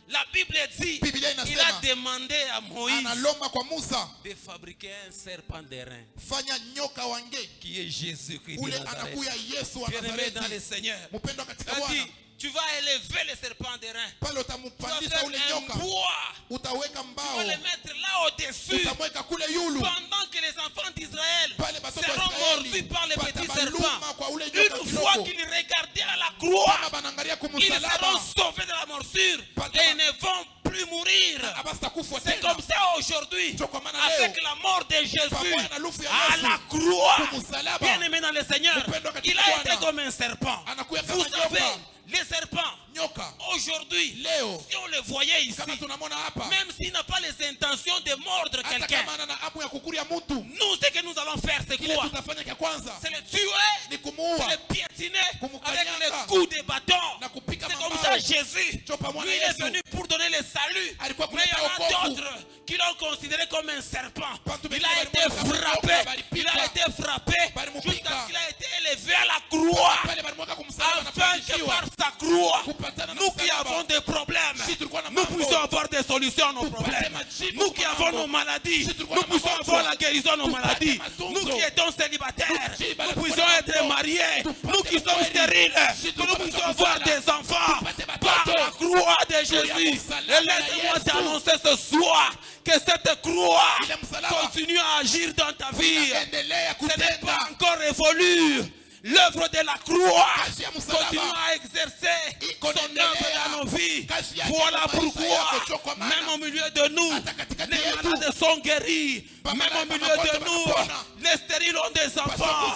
La Bible dit, Biblia il a inasema demandé à Moïse analomba kwa Musa, de fabriquer un serpent d'airain fanya nyoka wange qui est Jésus-Christ de ule Nazareth. anakuya Yesu wa Bien-aimé dans le Nazareti. Seigneur, Mpendwa katika il a dit, Bwana, tu vas élever le serpent d'airain. pale Tu vas utampandisha faire ule un nyoka, bois. utaweka Tu mbao, vas le mettre là au-dessus. utamweka kule yulu, Pendant que les enfants d'Israël pale batoto wa seront mordus Israeli par les petits serpents. patabaluma kwa ule nyoka Une fois kiloko. qu'ils regardaient à la croix, Kama banaangalia ils seront kumsalaba sauvés de la morsure Pata- et ne vont plus mourir. abasitakufa C'est tena. comme ça aujourd'hui, Ndio kwa maana avec leo la mort de Jésus pamoja na lufu ya à Yesu la croix, kumsalaba, bien aimé dans le Seigneur, Mpendwa katika il a Bwana. été comme un serpent. anakuya Vous kama savez, nyoka. les serpents, Nyoka aujourd'hui, leo si on les voyait ici, kama tunamwona hapa, même s'il n'a pas les intentions de mordre hata quelqu'un, kama ana hamu ya kukuria mtu, nous, ce que nous allons faire, c'est kile quoi? tutafanya cha kwanza C'est le tuer, ni c'est kumuua le piétiner avec Kumukanyanga. les coups de bâton. na kupika C'est comme mambao. ça Jésus, Ndio pamoja lui, na il est Yesu venu pour donner le salut. alikuwa Mais il y kuleta en a wokovu. d'autres qui l'ont considéré comme un serpent. Bantu Il wengine a été walimwona kama frappé, nyoka, balipika. il a été frappé Balimupika. jusqu'à ce qu'il a été élevé à la croix. pale balimweka kumsalaba na Afin que kupandishiwa. par sa croix, Kupatana na nous qui msalaba. avons des problèmes, Si tulikuwa na nous mambo. puissions avoir des solutions à nos Tupate problèmes. majibu Nous kwa qui avons mambo. nos maladies, Si tulikuwa nous na puissions magonjwa. avoir la guérison de nos Tupate maladies. matunzo. Nous qui étions célibataires, Tujiba nous na puissions kuwa na être mambo. mariés. Tupate Nous qui sommes makweli. stériles, Si que nous tulikuwa puissions na avoir kuzala. des enfants Tupate par batoto. la croix de Jésus. ya Et msalaba ya laisse-moi Yesu. t'annoncer ce soir que cette croix Ile msalaba continue à agir dans ta vie. endelea Ce n'est pas kutenda. encore révolu. l'œuvre de la croix continue à exercer son œuvre dans nos vies. Voilà pourquoi, même au milieu de nous, les malades sont guéris. Même au milieu de nous, les stériles ont des enfants.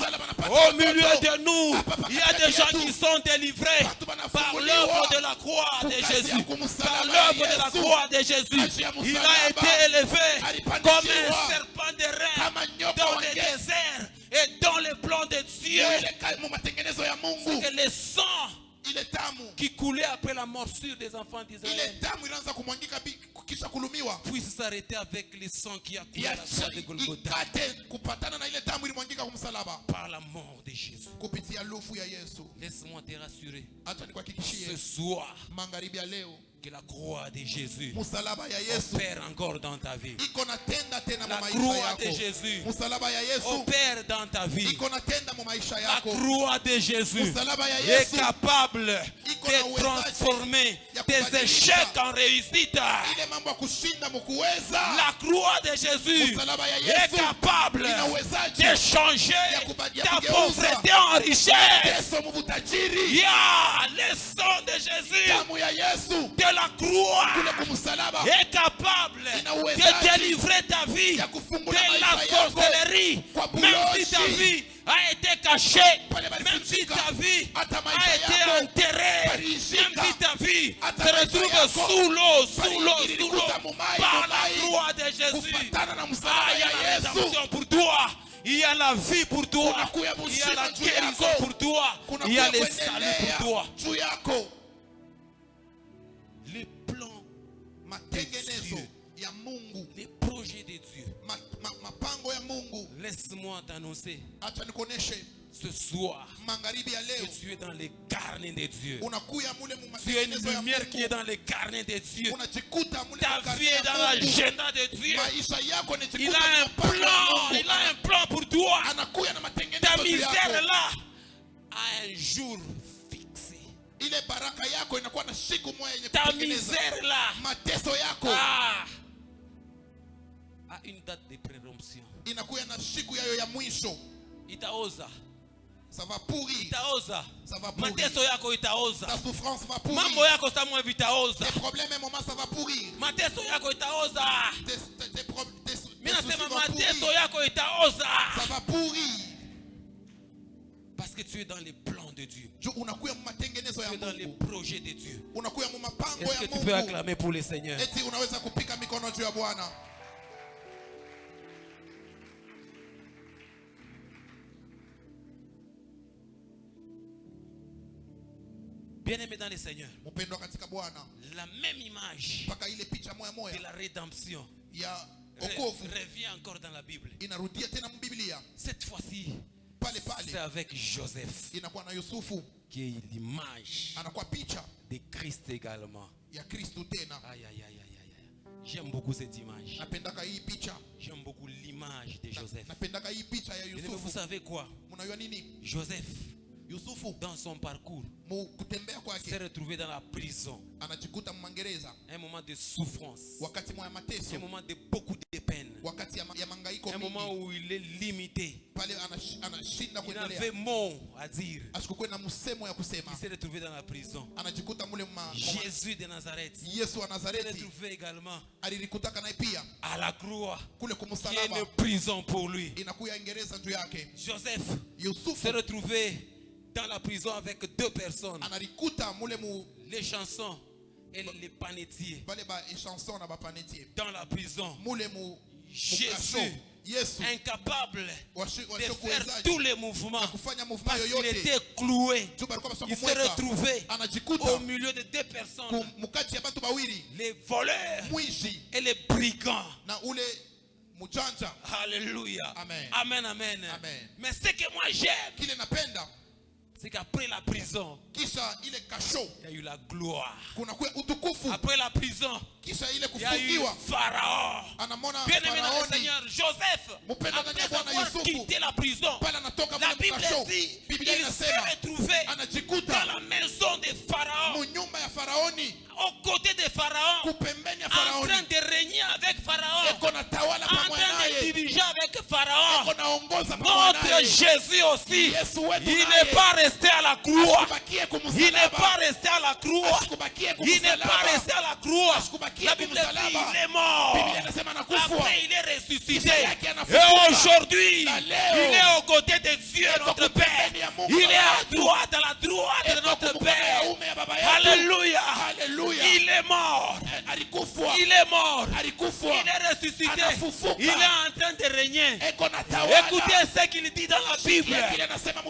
Au milieu de nous, il y a des gens qui sont délivrés par l'œuvre de la croix de Jésus. Par l'œuvre de la croix de Jésus. Il a été élevé comme un serpent de rein dans le désert et dans les plans de Dieu. C'est que le sang qui coulait après la morsure des enfants d'Israël puisse s'arrêter avec le sang qui a coulé à la croix de Golgotha par la mort de Jésus. Laisse-moi te rassurer ce soir que la croix de Jésus opère encore dans ta vie. La croix de Jésus opère dans ta vie. La croix de Jésus est capable de transformer tes échecs en réussite. La croix de Jésus est capable de changer ta pauvreté en richesse. Le sang de Jésus de la croix est capable de délivrer ta vie de la sorcellerie. Même si ta vie a été cachée, même si ta vie a été enterrée, même si ta vie se retrouve sous l'eau, par la croix de Jésus, il y a la rédemption pour toi. Il y a la vie pour toi. Il y a la guérison pour toi. Il y a le salut pour toi. Les plans de Dieu, les projets de Dieu. Laisse-moi t'annoncer ce soir que tu es dans les carnets de Dieu. Tu es une lumière qui est dans les carnets de Dieu. Ta vie est dans l'agenda de Dieu. Il a un plan pour toi. Ta misère là a un jour fixé. Ta misère là a une date de présomption. Itaoza. Ça va pourrir. Itaoza. Ça va pourrir. Mateso yako itaoza. Ta souffrance va pourrir. Mambo yako samwe vitaoza. Tes problèmes et moments ça va pourrir. Mateso yako itaoza. Mina sema mateso yako itaoza. Ça va pourrir. Parce que tu es dans les plans de Dieu. Tu es dans les projets de Dieu. Est-ce que tu peux acclamer pour le Seigneur? Bien-aimé dans le Seigneur, la même image de la rédemption revient encore dans la Bible. Cette fois-ci, c'est avec Joseph, qui est l'image de Christ également. Aïe, aïe, aïe, aïe. J'aime beaucoup cette image. J'aime beaucoup l'image de Joseph. Et vous savez quoi? Joseph, dans son parcours, s'est retrouvé dans la prison. Un moment de souffrance. Un moment de beaucoup de peine. Un moment où il est limité. Il avait mot à dire. Il s'est retrouvé dans la prison. Jésus de Nazareth s'est retrouvé également à la croix, qui est une prison pour lui. Joseph s'est retrouvé dans la prison avec deux personnes, les chansons et les panetiers. Dans la prison, Jésus, incapable de faire tous les mouvements parce qu'il était cloué, il s'est retrouvé au milieu de deux personnes, les voleurs et les brigands. Alléluia. Amen, amen. Mais ce que moi j'aime, c'est qu'après la prison, il y a eu la gloire. Après la prison, il y a eu Pharaon. Bien-aimé dans le Seigneur, Joseph, après avoir quitté la prison, la Bible dit qu'il s'est retrouvé dans la maison de Pharaon, aux côtés de Pharaon, en train de régner avec Pharaon, en train de diriger avec Pharaon. Pharaon. Notre Jésus aussi, il n'est pas resté à la croix. Il n'est pas resté à la croix. Il n'est pas resté à la croix. La Bible dit il est mort. Après il est ressuscité. Et aujourd'hui, il est aux côtés de Dieu notre Père. Il est à droite, à la droite de notre Père. Alléluia. Il est mort. Il est mort. Il est ressuscité. Il est en train de régner. Écoutez ce qu'il dit dans la Bible.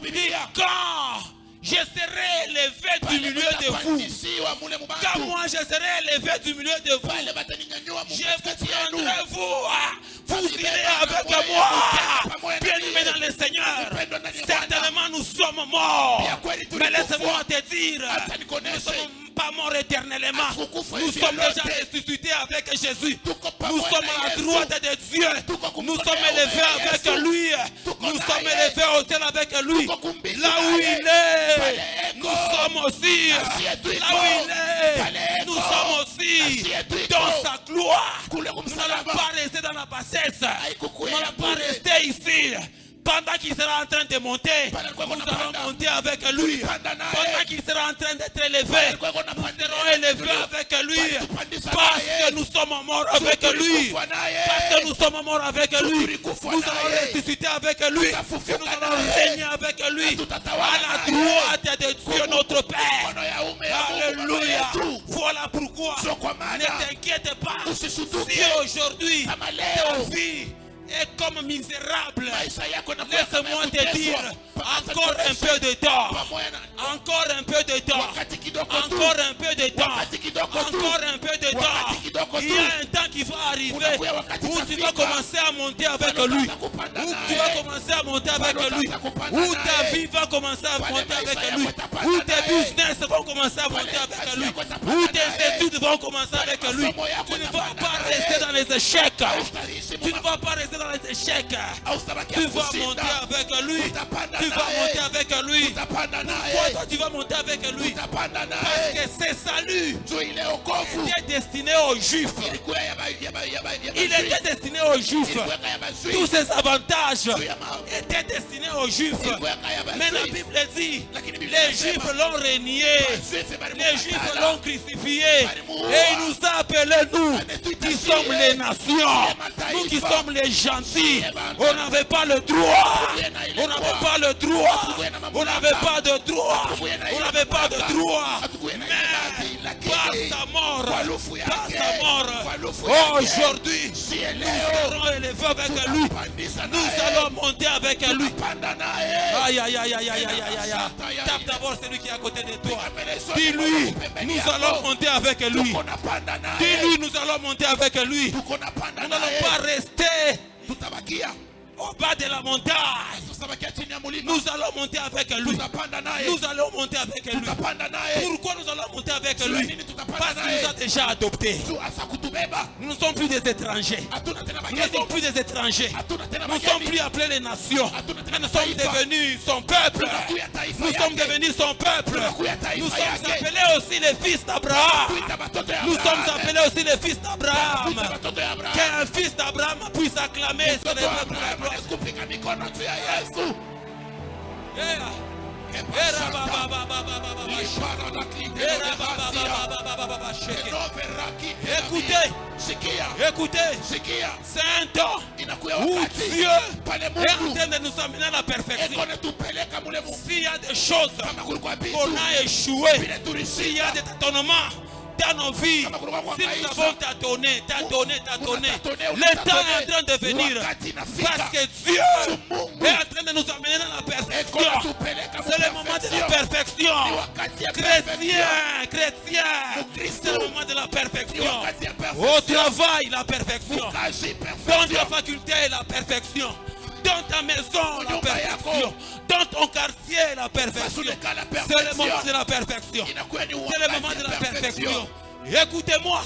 Il dit quand je serai élevé du milieu de vous. Quand moi je serai élevé du milieu de vous, je vous prendrai vous. Vous irez avec moi. Bien-aimé dans le Seigneur, certainement nous sommes morts. Mais laisse-moi te dire, nous ne sommes pas morts éternellement. Nous sommes déjà ressuscités avec Jésus. Nous sommes à la droite de Dieu. Nous sommes élevés avec lui. Nous sommes élevés au ciel avec lui. Là où il est, nous sommes aussi. Là où il est, nous sommes aussi dans sa gloire. Nous n'allons pas rester dans la bassesse. Nous n'allons pas rester ici. Pendant qu'il sera en train de monter, nous allons monter avec lui. Pendant qu'il sera en train d'être élevé, nous serons élevés avec lui. Parce que nous sommes morts avec lui. Parce que nous sommes morts avec lui. Nous allons ressusciter avec lui. Et nous allons régner avec lui. À la droite de Dieu notre Père. Alléluia. Voilà pourquoi ne t'inquiète pas. Si aujourd'hui ta vie est comme misérable, laisse-moi te dire, encore un peu de temps, encore un peu de temps, encore un peu de temps, encore un peu de temps. Il y a un temps qui va arriver où tu vas commencer à monter avec lui, où tu vas commencer à monter avec lui, où ta vie va commencer à monter avec lui, où tes business vont commencer à monter avec lui, où tes études vont commencer avec lui. Tu ne vas pas rester dans les échecs. Tu ne vas pas rester dans les échecs. Tu vas monter avec lui. Tu vas monter avec lui. Pourquoi toi tu vas monter avec lui? Parce que c'est salut. Il était destiné aux Juifs. Il était destiné aux Juifs. Tous ces avantages étaient destinés aux Juifs. Mais la Bible dit, les Juifs l'ont renié. Les Juifs l'ont crucifié. Et il nous a appelés, nous, qui sommes les nations. Nous qui sommes les gentils. On n'avait pas le droit. On n'avait pas le droit. On n'avait pas de droit. On n'avait pas de droit. Mais par sa mort, aujourd'hui, nous serons élevés avec lui. Nous allons monter avec lui. Aïe, aïe, aïe, aïe, aïe, aïe, aïe. Tape d'abord celui qui est à côté de toi. Dis-lui, nous allons monter avec lui. Dis-lui, nous allons monter avec lui. Nous n'allons pas rester au bas de la montagne. Nous allons monter avec lui. Nous allons monter avec lui. Pourquoi nous allons monter avec lui? Parce qu'il nous a déjà adoptés. Nous ne sommes plus des étrangers. Nous ne sommes plus des étrangers. Nous ne sommes plus appelés les nations. Nous sommes devenus son peuple. Nous sommes devenus son peuple. Nous sommes appelés aussi les fils d'Abraham. Nous sommes appelés aussi les fils d'Abraham. Qu'un fils d'Abraham puisse acclamer sur les peuples. Écoutez, c'est un temps où Dieu est en train de nous amener à la perfection. S'il y a des choses qu'on a échoué, s'il y a des tâtonnements dans nos vies, si nous avons tâtonné, le temps est en train de venir parce que Dieu est en train de nous amener dans la perfection. C'est le moment de la perfection. Chrétien, c'est le moment de la perfection. Au travail, la perfection. Dans ta faculté, la perfection. Dans ta maison, la perfection. Dans ton quartier, la perfection. C'est le moment de la perfection. C'est le moment de la perfection. Écoutez-moi.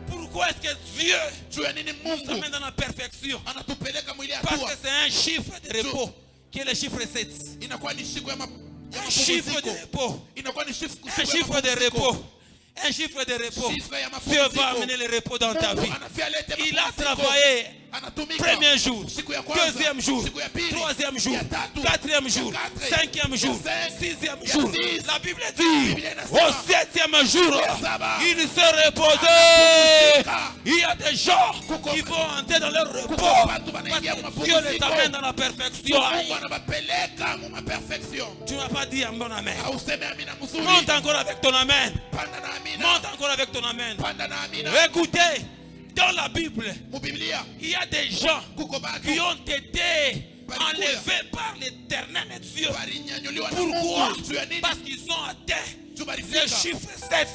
Pourquoi est-ce que Dieu nous amène dans la perfection? Parce que c'est un chiffre de repos qui est le chiffre 7. Un chiffre de repos. Un chiffre de repos. Un chiffre de repos. Dieu va amener le repos dans ta vie. Il a travaillé Premier jour, deuxième jour, troisième jour, quatrième jour, cinquième jour, sixième jour. La Bible dit, au septième jour, il se reposait. Il y a des gens qui vont entrer dans leur repos parce que Dieu les amène dans la perfection. Tu ne vas pas dire un bon amen. Monte encore avec ton amen. Monte encore avec ton amen. Écoutez, dans la Bible, il y a des gens qui ont été enlevés par l'éternel Dieu. Pourquoi? Parce qu'ils sont atteints le chiffre 7.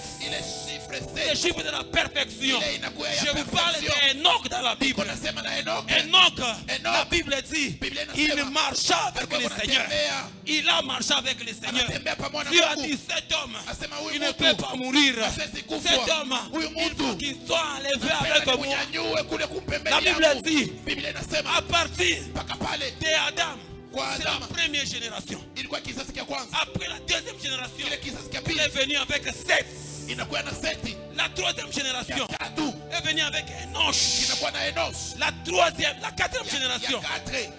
Le chiffre de la perfection. Je vous parle d'Enoch dans la Bible. Enoch, la Bible dit, il marcha avec le Seigneur. Il a marché avec le Seigneur. Dieu a dit, cet homme, il ne peut pas mourir. Cet homme, il faut qu'il soit enlevé avec moi. La Bible dit, à partir d'Adam, c'est la première génération. Après la deuxième génération, il est venu avec 7. La troisième génération est venue avec Enoch. La quatrième génération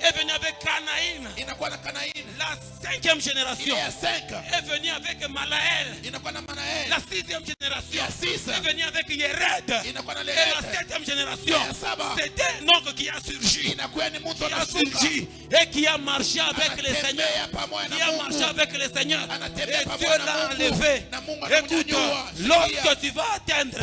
est venue avec Canaïn. La cinquième génération est venue avec Malaël. La sixième génération est venue avec Yered. Et la septième génération, c'était Enoch qui a surgi. Et qui a marché avec le Seigneur. Qui a marché avec le Seigneur. Et Dieu l'a enlevé. Écoute, lorsque tu vas atteindre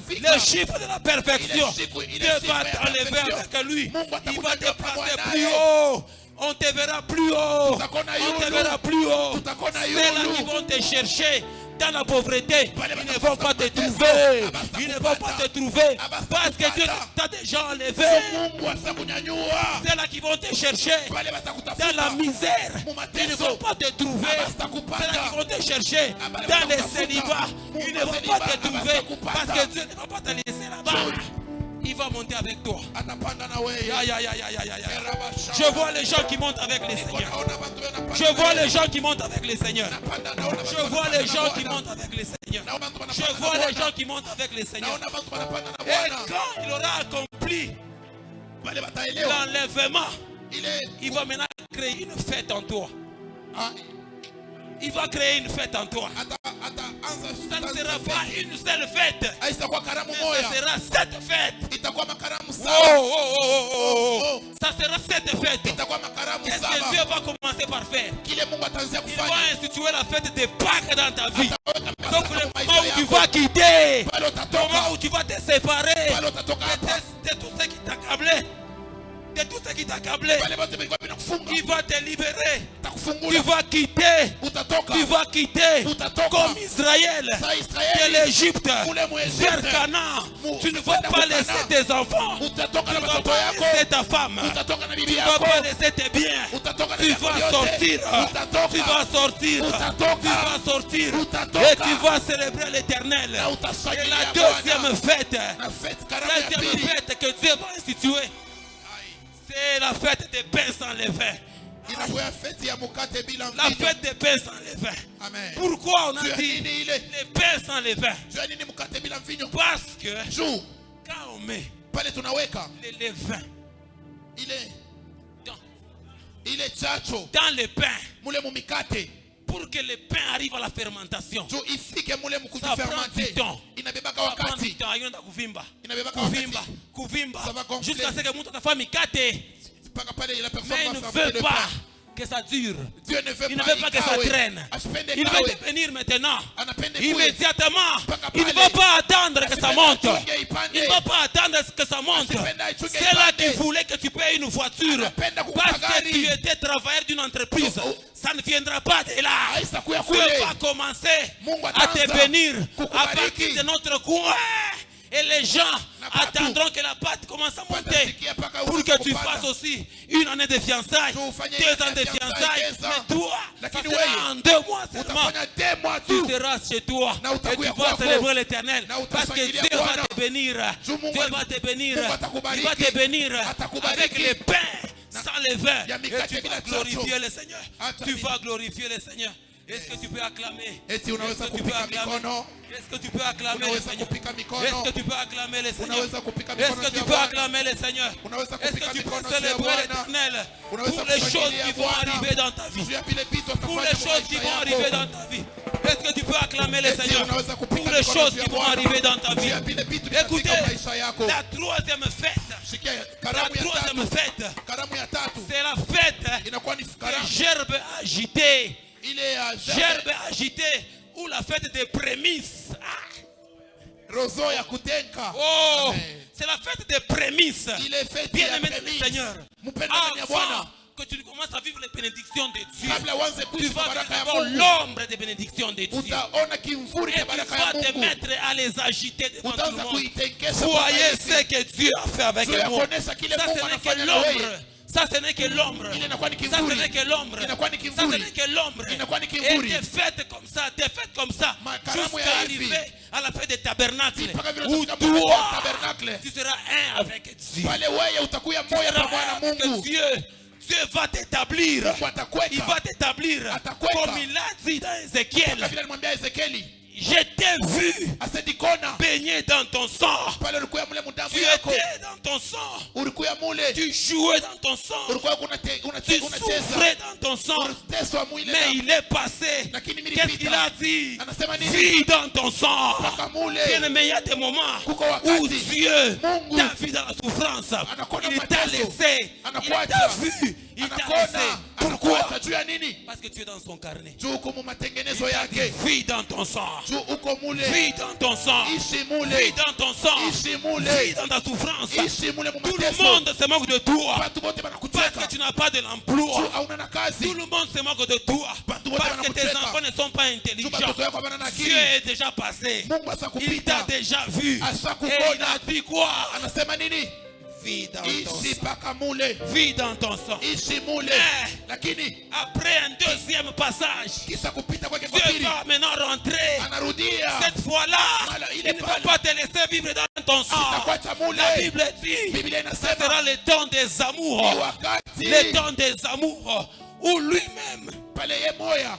le chiffre de la perfection, Dieu va t'enlever avec lui. Il va te placer plus haut. On te verra plus haut. On te verra plus haut. Ceux-là qui vont te chercher dans la pauvreté, ils ne vont pas te trouver. Ils ne vont pas te trouver. Parce que Dieu t'a déjà enlevé. Ceux-là qui vont te chercher dans la misère, ils ne vont pas te trouver. Ceux-là qui vont te chercher dans les célibats, ils ne vont pas te trouver. Parce que Dieu ne va pas te laisser là-bas. Il va monter avec toi. Je vois les gens qui montent avec les seigneurs. Je vois les gens qui montent avec les seigneurs. Je vois les gens qui montent avec les seigneurs. Je vois les gens qui montent avec les seigneurs. Et quand il aura accompli l'enlèvement, il va maintenant créer une fête en toi. Il va créer une fête en toi. Ça ne sera pas une seule fête. Mais ce sera 7 fêtes. Ça sera 7 fêtes. Qu'est-ce que Dieu va commencer par faire? Il va instituer la fête de Pâques dans ta vie. Donc le moment où tu vas quitter, le moment où tu vas te séparer de tout ce qui t'a câblé. De tout ce qui t'a câblé, il va te libérer. Tu vas quitter. Tu vas quitter comme Israël de l'Égypte vers Canaan. Tu ne vas pas laisser tes enfants. Tu ne vas pas laisser ta femme. Tu ne vas pas laisser tes biens. Tu vas sortir. Tu vas sortir. Tu vas sortir. Et tu vas célébrer l'Éternel. Et la deuxième fête que Dieu va instituer, c'est la fête des pains sans levain. La fête des pains sans levain. Pourquoi on a dit les pains sans levain? Parce que quand on met le levain dans le pain, pour que le pain arrive à la fermentation, ça prend du temps. Ça prend du temps. Kuvimba. Jusqu'à ce que mon ta femme mikate. Mais il ne veut pas que ça dure. Il ne veut pas que ça traîne. Il veut devenir maintenant. Immédiatement. Il ne va pas attendre que ça monte. Il ne va pas attendre que ça monte. C'est là qu'il voulait que tu payes une voiture. Parce que tu étais travailleur d'une entreprise. Ça ne viendra pas de là. Dieu va commencer à te bénir à partir de notre coin. Et les gens attendront que la pâte commence à monter pour que tu fasses aussi une année de fiançailles, 2 ans de fiançailles. Mais toi, ça sera en 2 mois seulement. Tu seras chez toi et tu vas célébrer l'Éternel. Parce que Dieu va te bénir. Dieu va te bénir. Il va te bénir avec les pains sans levain. Et tu vas glorifier le Seigneur. Tu vas glorifier le Seigneur. Est-ce que tu peux acclamer? Eti unaweza kupika mikono. Est-ce que tu peux acclamer le Unaweza Seigneur? kupika mikono. Est-ce que tu peux acclamer le Seigneur? Unaweza kupika Est-ce mikono que tu ya peux Bwana. acclamer le Seigneur? Unaweza Est-ce kupika que tu mikono peux ya célébrer Bwana. l'Éternel Unaweza pour les choses kushangilia qui vont Bwana. arriver dans ta vie? Juu ya vile vitu Pour les atafanya choses qui maisha vont arriver yako. dans ta vie. Est-ce que tu peux acclamer le Eti Seigneur unaweza kupika pour les mikono choses ya qui vont Bwana. arriver dans ta Juu vie? ya vile vitu Écoutez, vitafika maisha yako. la troisième fête, Sikia la karamu ya troisième tatu. fête, Karamu ya tatu c'est la fête inakuwa ni des karamu gerbes agitées. ile ya Gerbe agitée ou la fête des prémices. rozo ya kutenka. Oh, Amen. c'est la fête des prémices. Ile fête Bien ya aimé le premise. Seigneur. Mpenda ndani ya Avant Bwana. que tu commences à vivre les bénédictions de Dieu, Kabla uanze tu kuishi vas baraka ya avoir Mungu, l'ombre des bénédictions de Dieu. utaona kimvuri Et cha tu baraka vas ya te Mungu. mettre à les agiter devant tout le Utaanza monde. kuitenkesha Voyez ce que Dieu a fait avec Dieu moi. akonesa kile Ça, Mungu ce n'est que anafanya na l'ombre. wewe. Ça, ce n'est que l'ombre. Ile inakuwa ni Ça, ce kimvuri. n'est que l'ombre. Inakuwa ni Ça, ce kimvuri. n'est que l'ombre. Inakuwa ni Et kimvuri. t'es faite comme ça, t'es faite comme ça. Makaramu Jusqu'à ya hivi. arriver à la fête des tabernacles. Mpaka vile Où utafika mwisho wa toi, tabernacle. tu seras un avec Dieu. Pale wewe utakuya Tu moja seras pamoja na un avec Mungu. Dieu. Dieu va t'établir. Mungu atakweka. Il va t'établir. Atakweka. Comme il a dit dans Ézéchiel. Kama vile alimwambia Ezekieli, Je t'ai vu asedikona baigner dans ton sang. pale ulikuya mule mudamu Tu yako. étais dans ton sang. Ulikuya mule. Tu jouais dans ton sang. Ulikuwa Tu unacheza. souffrais dans ton sang. Unateswa mwili. Mais il est passé. Lakini mimi Qu'est-ce qu'il a dit? Anasema nini? Vis dans ton sang. Paka mule. Bien aimé, il y a des moments Kuko où wakati. Dieu Mungu. t'a vu dans la souffrance. Anakuona Il t'a mateso. laissé. Il Anakuacha. t'a vu. Il t'a laissé. Anakona. Pourquoi? Anakuacha juu ya nini? Parce que tu es dans son carnet. Juu uko mu matengenezo Il t'a dit, yake. vis dans ton sang. Juu uko mule. Vis dans ton sang. Ishi Vis mule. dans ton sang. Ishi mule. Vis dans ta souffrance. Ishi mule mu Tout le mateso. monde se moque de toi. Watu wote Parce wanakucheka. que tu n'as pas de Juu l'emploi. hauna na kazi. Tout le monde se moque de toi. Watu wote Parce que tes wanakucheka. enfants ne sont pas Juu intelligents. watoto wako hawana na Dieu akili. est déjà passé. Mungu Il asakupita. t'a déjà vu. Asakupona. Et il a dit quoi? Anasema nini? Vis dans ton Ishi sang. paka mule. Vis dans ton sang. Ishi mule. Eh. Lakini Après un deuxième passage, kisha kupita kwake Dieu kwa pili. va maintenant rentrer. Anarudia. Cette fois-là, Voilà, il il est ne va pale. pas te laisser vivre dans ton sang. Sitakuacha mule. La Bible dit, Biblia ce inasema sera le temps des ni amours. wakati Le temps des amours où lui-même, pale ye moya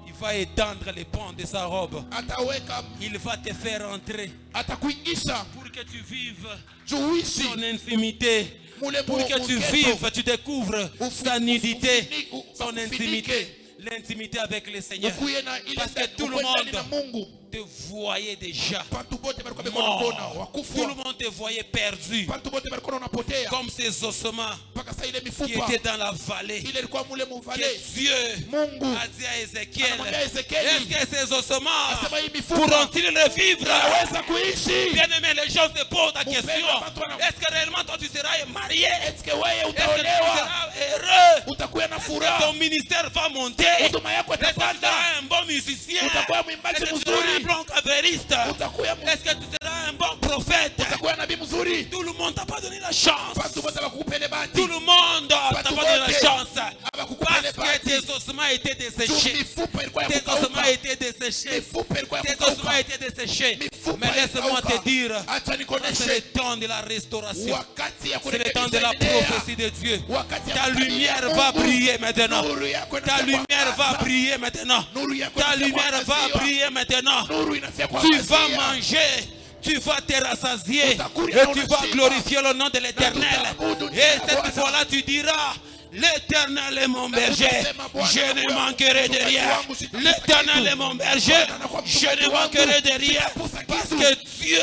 il va étendre les pans de sa robe. ataweka Il va te faire entrer atakuingisha pour que tu vives juishi son intimité. mule Pour que tu muketo. vives, tu découvres sa nudité, son ufunike. intimité, l'intimité avec le Seigneur. Ukuye na ile Parce que ndani- tout le ukuwe ndani monde na Mungu. te voyait déjà Bantu bote balikuwa beko nakona mort. Tout le wakufwa. monde te voyait perdu. Bantu bote balikuwa wanapotea. Comme ces ossements Mpaka saa ile qui mifupa étaient dans la vallée. ile ilikuwa mule Que muvale. Dieu Mungu a dit à Ézéchiel, anamwambia Ezekieli, est-ce que ces ossements asema hii mifupa pourront-ils revivre? inaweza kuishi? Bien aimé, les gens se posent la question. Mpendwa, Est-ce que réellement toi tu seras marié? Est-ce que wewe Est-ce que tu utaolewa? seras heureux? Utakuwa na Est-ce que furaha? ton ministère va monter? Huduma yako Est-ce que tu itapanda? seras un bon musicien? Utakuwa mwimbaji Est-ce que tu seras un mzuri? bon cavériste? Utakuwa Est-ce que tu seras un bon prophète? utakuwa nabii mzuri? Tout le monde t'a pas donné la chance. Bantu bote bakukupele bahati. Tout le monde t'a pas donné la chance. Abakukupele Parce que bahati. tes ossements étaient Juu desséchés. mifupa ilikuwa ya Tes ossements kukauka. étaient desséchés. Mifupa ilikuwa ya Tes ossements kukauka. étaient desséchés. Mifupa Mais laisse-moi ilikauka. te dire, Acha c'est le nikuoneshe temps de la restauration. wakati ya C'est le temps de kurekebisha la endelea. prophétie de Dieu. Wakati ya Ta kutabiri lumière Mungu. va briller maintenant. Nuru yako Ta inafia lumière va kuangaza. briller maintenant. Nuru yako Ta inafia lumière va kuangazia. briller maintenant. Nuru inafia Tu vas kuangazia. manger, tu vas te rassasier et Utakulia na tu vas unashiba. glorifier le nom de l'Éternel. tutaabudu Et jina la cette Bwana. fois-là, tu diras, l'Éternel est mon berger, utasema, Bwana je ne wangu, manquerai de mchungaji rien. wangu, sitakosa L'Éternel kitu. est mon berger, Bwana anakuwa je mchungaji ne wangu, manquerai de rien. sitakosa Parce kitu. que Dieu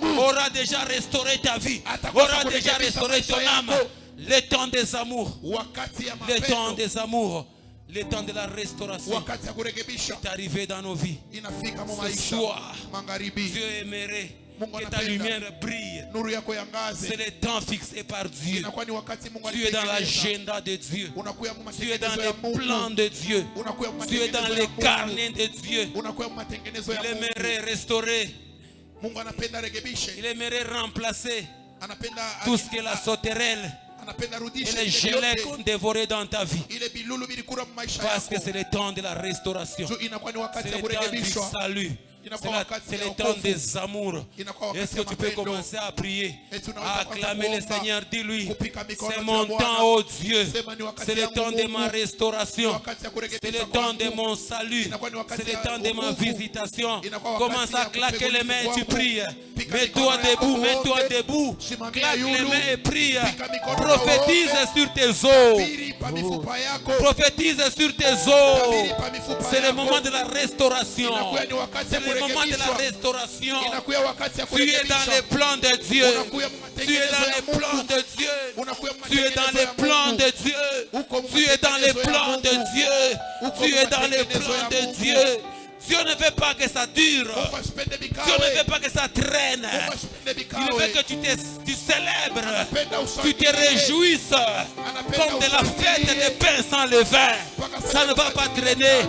Mungu aura déjà restauré ta vie, atakosa aura déjà kurekebisha restauré ton maisha âme. yako. Le temps des amours, Wakati ya le temps mapendo. des amours, le temps de la restauration Wakati ya kurekebisha est arrivé dans nos vies. inafika mu Ce maisha. soir, Magharibi Dieu aimerait Mungu que ta anapenda. lumière brille. nuru yako yangaze. C'est le temps fixé par Dieu. Inakuwa ni wakati Mungu Tu es dans alitengeneza. l'agenda de Dieu. Unakuya mu Tu es dans matengenezo ya les plans Mungu. de Dieu. Unakuya mu Tu es dans matengenezo les ya Mungu. carnets de Dieu. Unakuya mu matengenezo ya Il Mungu. aimerait restaurer. Mungu anapenda rekebishe. Il aimerait remplacer Anapenda tout ce que la sauterelle anapenda et rudisha les ile gelées yote. ont dévoré dans ta vie. Ile bilulu bilikula mu maisha Parce que yako. c'est le temps de la restauration. Juu inakuwa ni C'est wakati ya le temps du kurekebishwa. salut. C'est le temps des amours. Est-ce que tu peux commencer à prier, à acclamer le Seigneur? Dis-lui, c'est mon temps, oh Dieu. C'est le temps de ma restauration. C'est le temps de mon salut. C'est le temps de ma visitation. Commence à claquer les mains et tu pries. Mets-toi debout, mets-toi debout. Claque les mains et prie. Prophétise sur tes os. Prophétise sur tes os. C'est le moment de la restauration. C'est le moment de la restauration. Tu es dans les plans de Dieu. Tu es dans les plans de Dieu. Tu es dans les plans de Dieu. Tu es dans les plans de Dieu. Tu es dans les plans de Dieu. Dieu ne veut pas que ça dure. Dieu ne veut pas que ça traîne. Il veut que tu célèbres, tu te réjouisses comme de la fête des pains sans levain. Ça ne va pas traîner.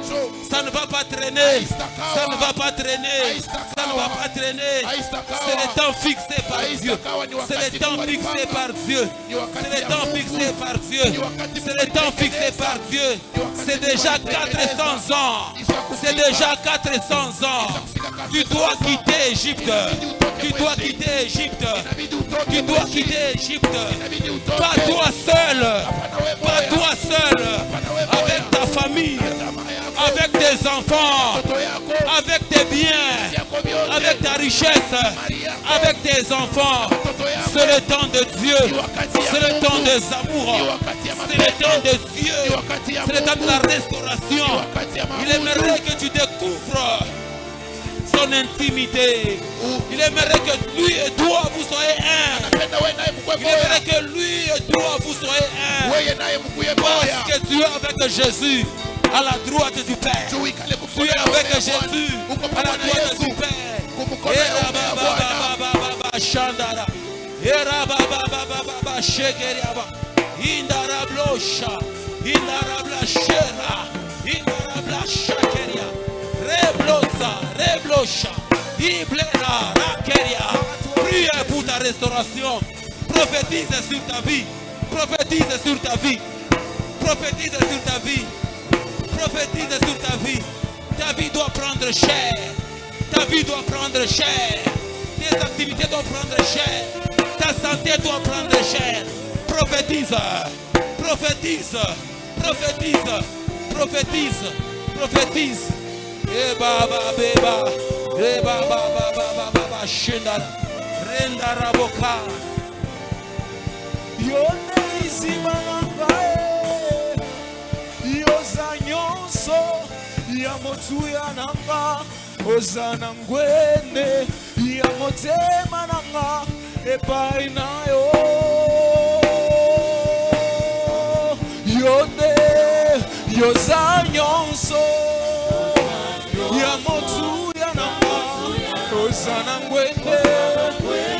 Ça ne va pas traîner. Ça ne va pas traîner. Ça ne va pas traîner. C'est le temps fixé par Dieu. C'est le temps fixé par Dieu. C'est le temps fixé par Dieu. C'est le temps fixé par Dieu. C'est déjà 400 ans. C'est déjà 400 ans. Tu dois quitter Égypte. Tu dois quitter Égypte. Tu dois quitter Égypte. Pas toi seul. Pas toi seul. Avec ta famille. Avec tes enfants. Avec tes biens. Avec ta richesse. Avec tes enfants. C'est le temps de Dieu. C'est le temps des amours. C'est le temps de Dieu. C'est le temps de la restauration. Il aimerait que tu découvres son intimité. Il aimerait que lui et toi vous soyez un. Il aimerait que lui et toi vous soyez un. Parce que tu es avec Jésus à la droite du Père. Tu es avec Jésus à la droite du Père. Prie pour ta restauration. Prophétise sur ta vie. Prophétise sur ta vie. Prophétise sur ta vie. Prophétise sur ta vie. Ta vie doit prendre chair. Ta vie doit prendre chair. Tes activités doivent prendre chair. Ta santé doit prendre chair. Prophétise. Prophétise. Prophétise. Prophétise. Prophétise. Eh baba beba. Eh baba baba baba shindara. Renda raboka. Yone isimangae. Yoza nyonso. Yamotu yananga. Ozana ngwene. Yamotema nanga. Epai nayo. Yone. Yoza nyonso. Yamotu yananga. Ozana ngwene.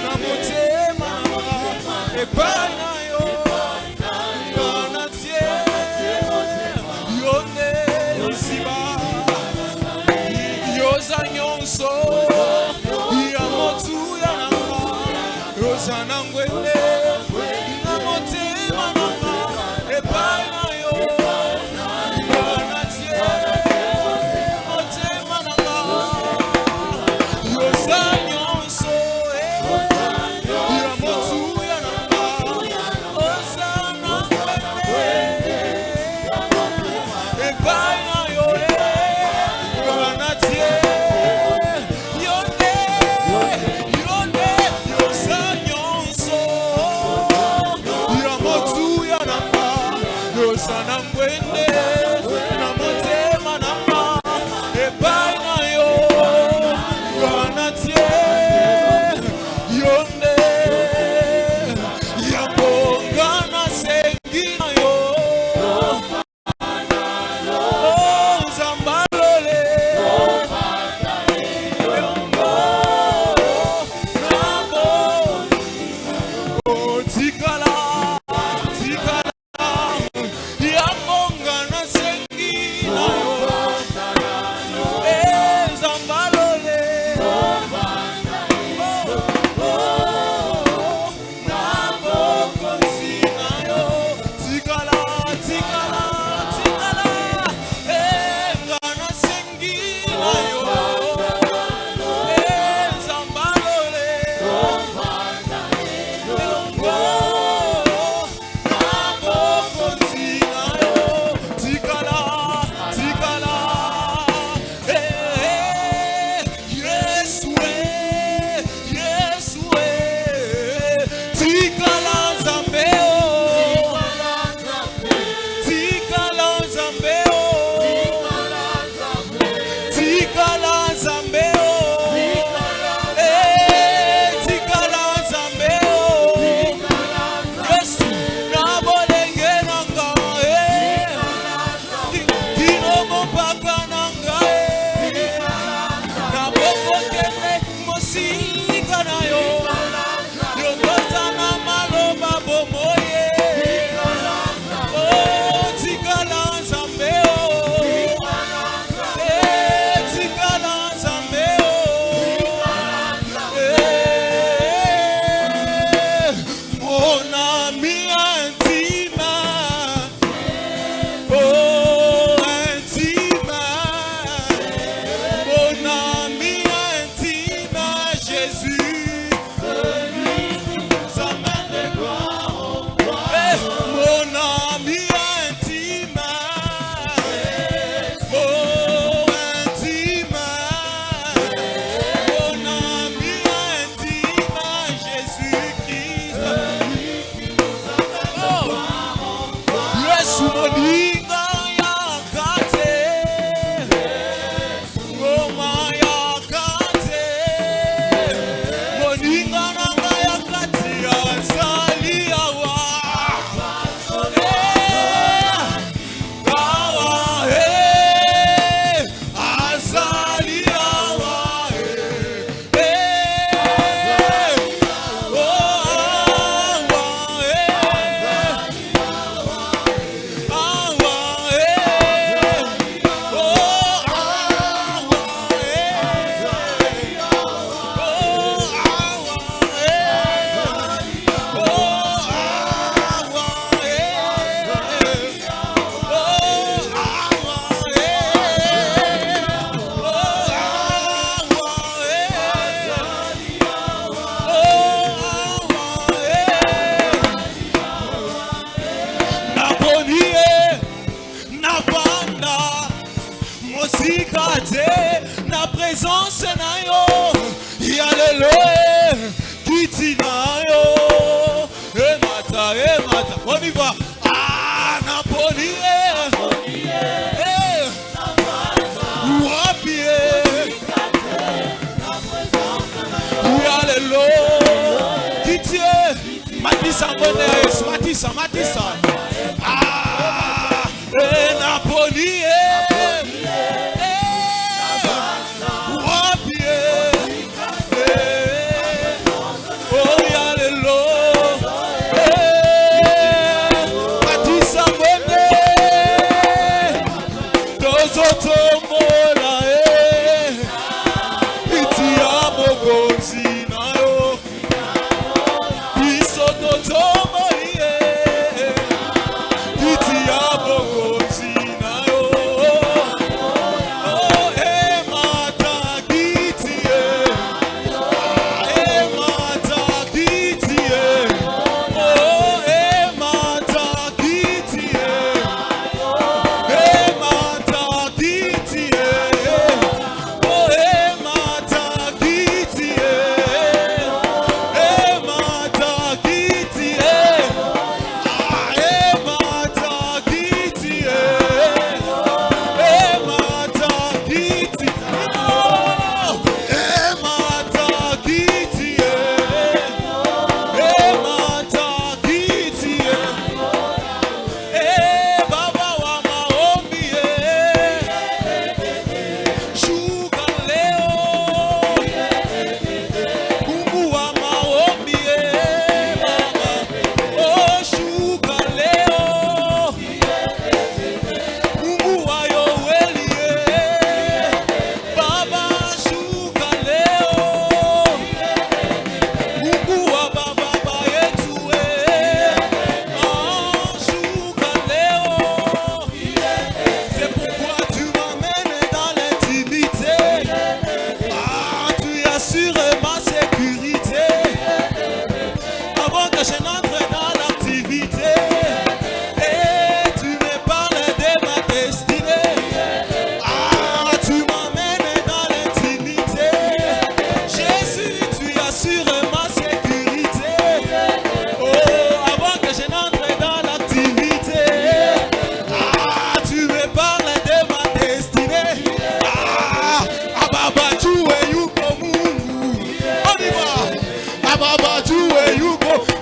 Namotema nanga. Epai nayo. Yonatie. Yone. Yosiba. Yoza nyonso. Yamotu yananga. Ozana ngwene. Namotema nanga. Epai nayo. Yonatie. Motema nanga. Yoza nyonso. Yamotu yananga. Ozana ngwene. Epai nayo. Yonatie. Yone. Yone. Yoza nyonso. Alléluia. Kitinayo. Emata. On y va. Ah, Napoli. Matissa. Ah, Napoli.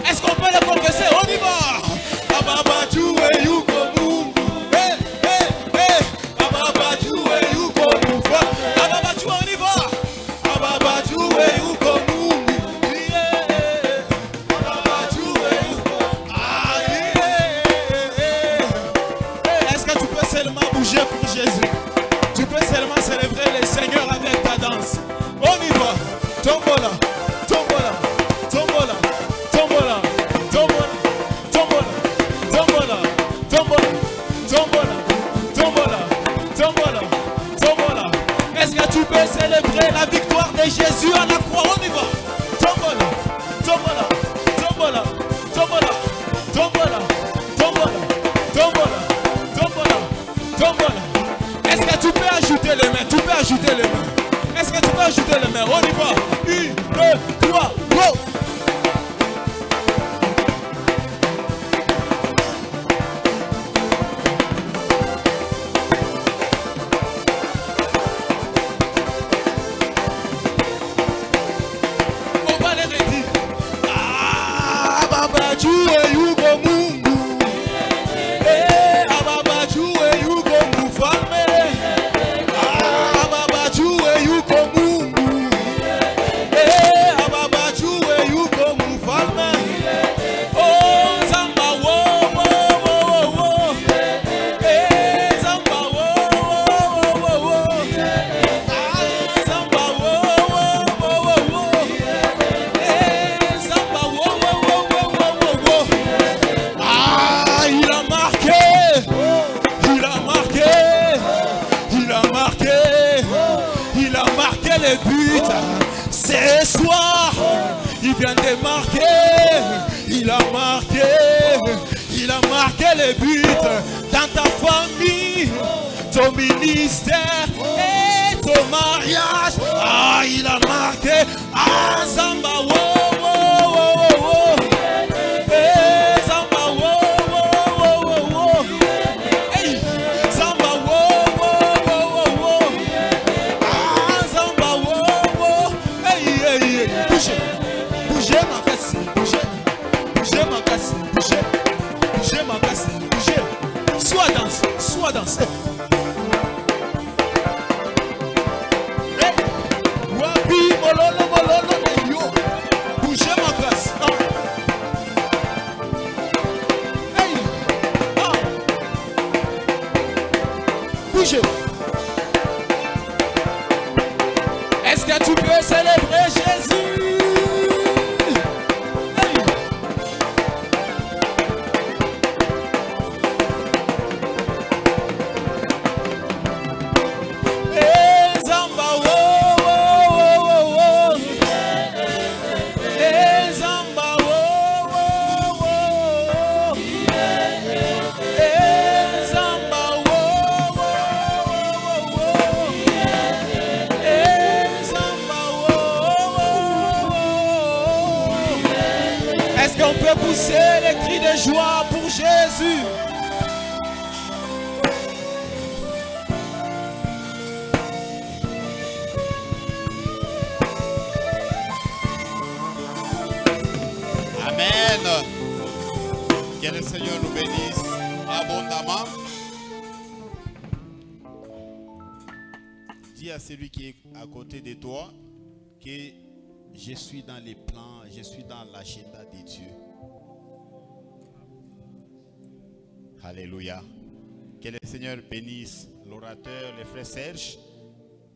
Est-ce qu'on peut le confesser? On y va. Est-ce que tu peux seulement bouger pour Jésus? Tu peux seulement célébrer le Seigneur avec ta danse. On y va. Tombola. Est-ce que tu peux célébrer la victoire de Jésus à la croix? On y va. Tombola. Est-ce que tu peux ajouter les mains? Est-ce que tu peux ajouter les mains? On y va. 1, 2, 3, go! Le but ce soir, il vient de marquer, il a marqué le but dans ta famille, ton ministère et ton mariage. Ah, il a marqué. Ah, bougez. Bougez ma casse, bougez. Bougez ma casse, bougez. Bougez ma casse, bougez. Soit danse. Hey, wabi, mololo, yo. Bougez ma casse. Hey, bougez. Est-ce que tu peux célébrer Jésus? Est-ce qu'on peut pousser les cris de joie pour Jésus? Amen. Que le Seigneur nous bénisse abondamment. Dis à celui qui est à côté de toi que je suis dans les plans, je suis dans l'agenda de Dieu. Alléluia. Que le Seigneur bénisse l'orateur, le frère Serge.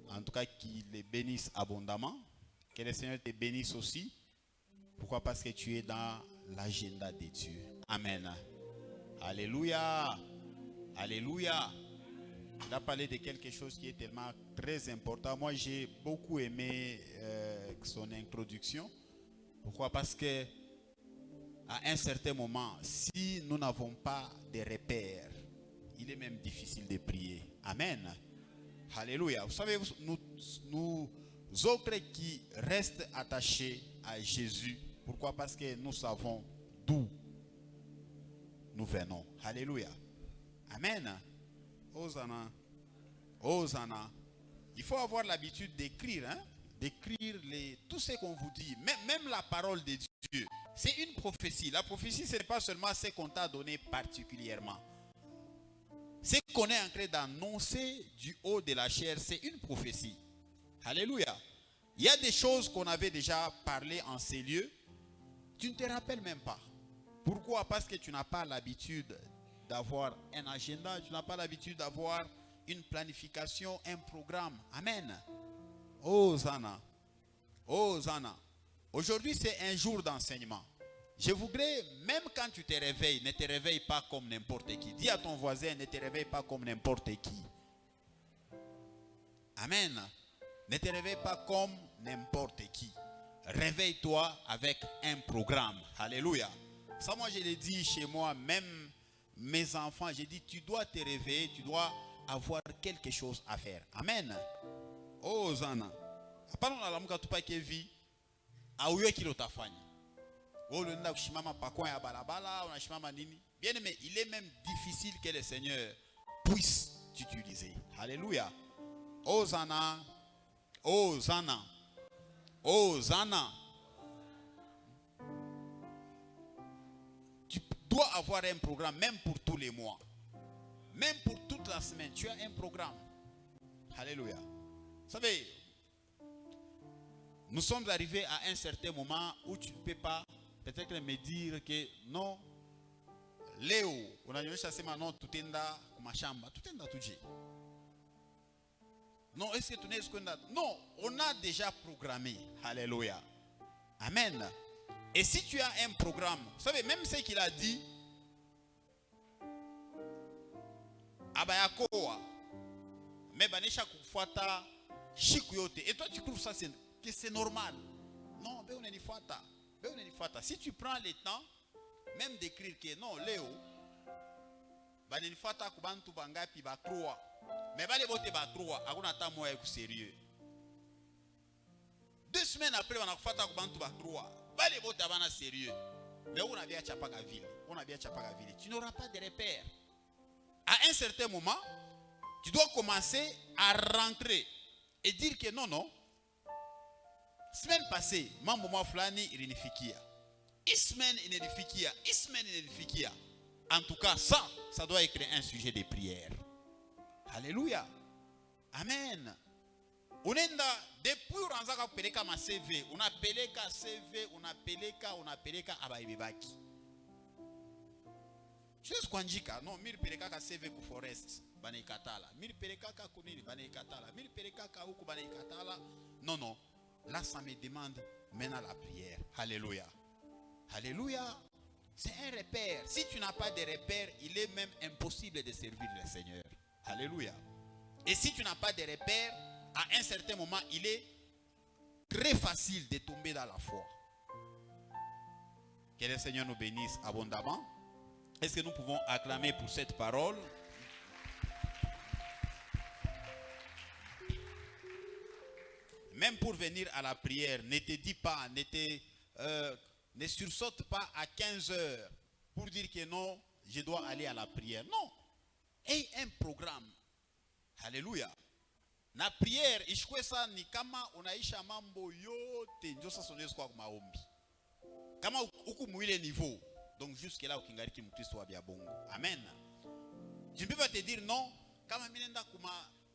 En tout cas, qu'il les bénisse abondamment. Que le Seigneur te bénisse aussi. Pourquoi? Parce que tu es dans l'agenda de Dieu. Amen. Alléluia. Alléluia. Il a parlé de quelque chose qui est tellement très important. Moi, j'ai beaucoup aimé son introduction. Pourquoi? Parce que à un certain moment, si nous n'avons pas de repères, il est même difficile de prier. Amen. Alléluia. Vous savez, nous autres qui restent attachés à Jésus, pourquoi? Parce que nous savons d'où nous venons. Alléluia. Amen. Hosanna. Hosanna. Il faut avoir l'habitude d'écrire, hein? D'écrire tout ce qu'on vous dit. Même la parole de Dieu. C'est une prophétie. La prophétie, ce n'est pas seulement ce qu'on t'a donné particulièrement. Ce qu'on est en train d'annoncer du haut de la chair, c'est une prophétie. Alléluia. Il y a des choses qu'on avait déjà parlé en ces lieux. Tu ne te rappelles même pas. Pourquoi? Parce que tu n'as pas l'habitude d'avoir un agenda. Tu n'as pas l'habitude d'avoir une planification, un programme. Amen. Hosanna. Hosanna. Aujourd'hui, c'est un jour d'enseignement. Je voudrais, même quand tu te réveilles, ne te réveille pas comme n'importe qui. Dis à ton voisin, ne te réveille pas comme n'importe qui. Amen. Ne te réveille pas comme n'importe qui. Réveille-toi avec un programme. Alléluia. Ça, moi, je l'ai dit chez moi, même mes enfants, j'ai dit, tu dois te réveiller, tu dois avoir quelque chose à faire. Amen. Oh, Zana. Apana na lamuka tupa kevi. Auyo kilo tafanya. Oh, le nda kushimama pakwa ya balabala, on a shimama nini. Bien aimé, il est même difficile que le Seigneur puisse t'utiliser. Alléluia. Oh, Zana. Oh, Zana. Oh, Zana. Tu dois avoir un programme, même pour tous les mois. Même pour toute la semaine, tu as un programme. Alléluia. Vous savez, nous sommes arrivés à un certain moment où tu ne peux pas peut-être me dire que non, Léo, on a chassé maintenant tout enda kumashamba, tout enda tout. Non, est-ce que tu n'es pas? Non, on a déjà programmé. Alléluia. Amen. Et si tu as un programme, vous savez, même ce qu'il a dit, Abayakoa, mais banesha kufuata shikuyote. Et toi tu trouves ça que c'est normal? Non, ben on est fata. Ben on est fata. Si tu prends le temps même d'écrire que non, Léo, baneni fata kubantu bangapi ba 3. Mais bale bote ba 3, akuna ta moya ku sérieux. 2 semaines après on a fata kubantu ba 3. Bale bote abana sérieux. Mais on a bien chapaka ville. On a bien chapaka ville. Tu n'auras pas de repères. À un certain moment, tu dois commencer à rentrer et dire que non, non, semaine passée, mambo mwa fulani ilinifikia. Semaine inanifikia, semaine inanifikia. En tout cas, ça doit être un sujet de prière. Alléluia. Amen. Unenda depuis unaanza kupeleka ma CV, unapeleka CV, unapeleka abaibibaki. Siwezi kuandika, no, mimi nipeleka ka CV ku forest, banaikatala. Mimi nipeleka ka kunini, banaikatala. Mimi nipeleka ka huku banaikatala. Non, non. Là, ça me demande maintenant la prière. Alléluia. Alléluia. C'est un repère. Si tu n'as pas de repère, il est même impossible de servir le Seigneur. Alléluia. Et si tu n'as pas de repère, à un certain moment, il est très facile de tomber dans la foi. Que le Seigneur nous bénisse abondamment. Est-ce que nous pouvons acclamer pour cette parole? Même pour venir à la prière, ne te dis pas, ne sursaute pas à 15 heures pour dire que non, je dois aller à la prière. Non. Aie un programme. Alléluia. Na prière, ishkwesa ni kama unaisha mambo yote ndio sasa unaweza kwa maombi. Kama uko mwile niveau, donc jusque là ukingariki mkristo wa bia bongo. Amen. Je ne peux pas te dire non, kama mimi nenda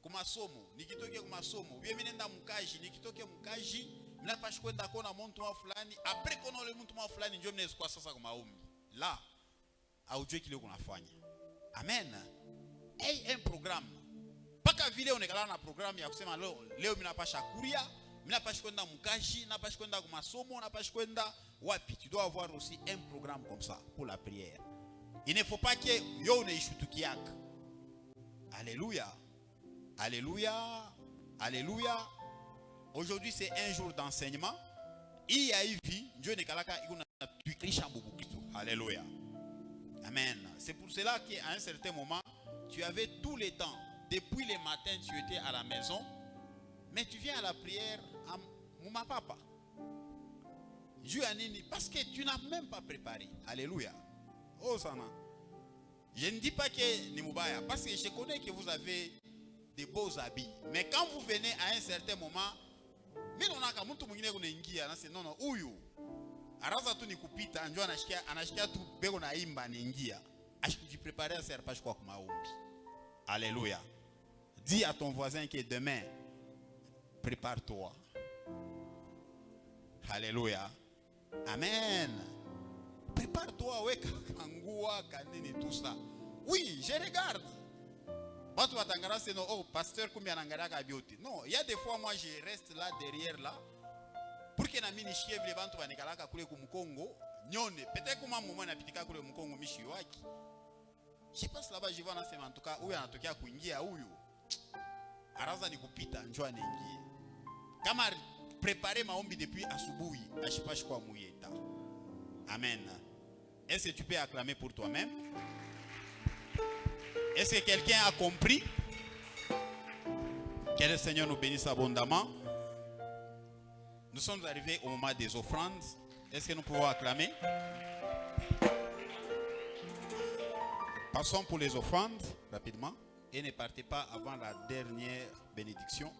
kuma somo, nikitoke kuma somo, bien mimi nenda mkaji, nikitoke mkaji, mna pashi kwenda kona mtu wa fulani, après kona ule mtu wa fulani ndio mnaweza kwa sasa kwa maombi. Là, aujue kile unafanya. Amen. Aie un programme. Paka vile onekala na programu ya kusema leo mimi napasha kuria, mimi napasha kwenda mkaji, napasha kwenda kwa masomo, napasha kwenda wapi. Tu dois avoir aussi un programme comme ça pour la prière. Il ne faut pas que yo unaishutukiaka. Alléluia. Alléluia. Alléluia. Aujourd'hui c'est un jour d'enseignement. Il y a hivi, Dieu nekalaka ikuna tuikrisha mbubukitu. Alléluia. Amen. C'est pour cela qu'à un certain moment, tu avais tout le temps. Depuis le matin, tu étais à la maison, mais tu viens à la prière à Mouma Papa. Dieu a nini, parce que tu n'as même pas préparé. Alléluia. Oh, Sana. Je ne dis pas que ni Moubaya, parce que je connais que vous avez de beaux habits. Mais quand vous venez à un certain moment, non, non, uyu. Araza tu ni kupita, njo anashikia tu bego na imba ni ingia. Ashikujipreparer à serpage kwa kumaombi. Alléluia. Dis à ton voisin que demain, prépare-toi. Alléluia. Amen. Prépare-toi, ouais, kangua, kanini, tout ça. Oui, je regarde. Batu watangara c'est non, oh, pasteur, combien n'angara kabioti. Non, il y a des fois, moi, je reste là, derrière là, pour que na mini chiev les bantu banekalaka kule kumukongo, nyone, peut-être que moi, na pitika kule mukongo mishiwaki. Je passe là-bas, je vois en tout cas, où il y a un truc à kuingia, où araza ni kupita, njua nengie. Kama préparer maombi depuis asubuhi, ashipashi kwa muyeta. Amen. Est-ce que tu peux acclamer pour toi-même? Est-ce que quelqu'un a compris? Que le Seigneur nous bénisse abondamment. Nous sommes arrivés au moment des offrandes. Est-ce que nous pouvons acclamer? Passons pour les offrandes rapidement et ne partez pas avant la dernière bénédiction.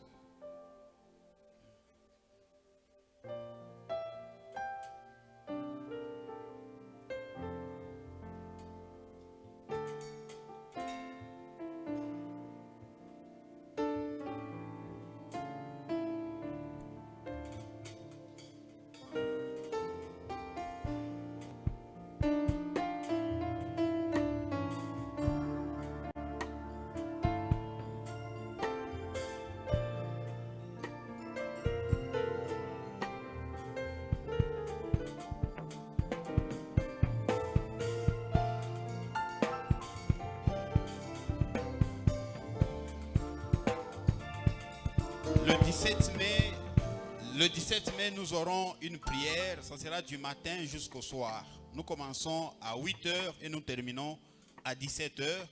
Le 17 mai, nous aurons une prière. Ça sera du matin jusqu'au soir. Nous commençons à 8 h et nous terminons à 17 h.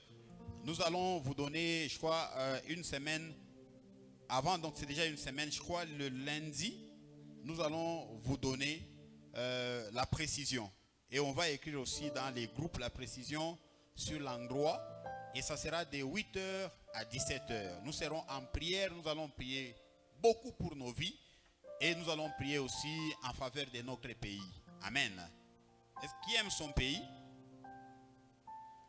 Nous allons vous donner, je crois, une semaine avant. Donc c'est déjà une semaine, je crois, le lundi. Nous allons vous donner la précision. Et on va écrire aussi dans les groupes la précision sur l'endroit. Et ça sera de 8 h à 17 h. Nous serons en prière. Nous allons prier beaucoup pour nos vies. Et nous allons prier aussi en faveur de notre pays. Amen. Est-ce qu'il aime son pays?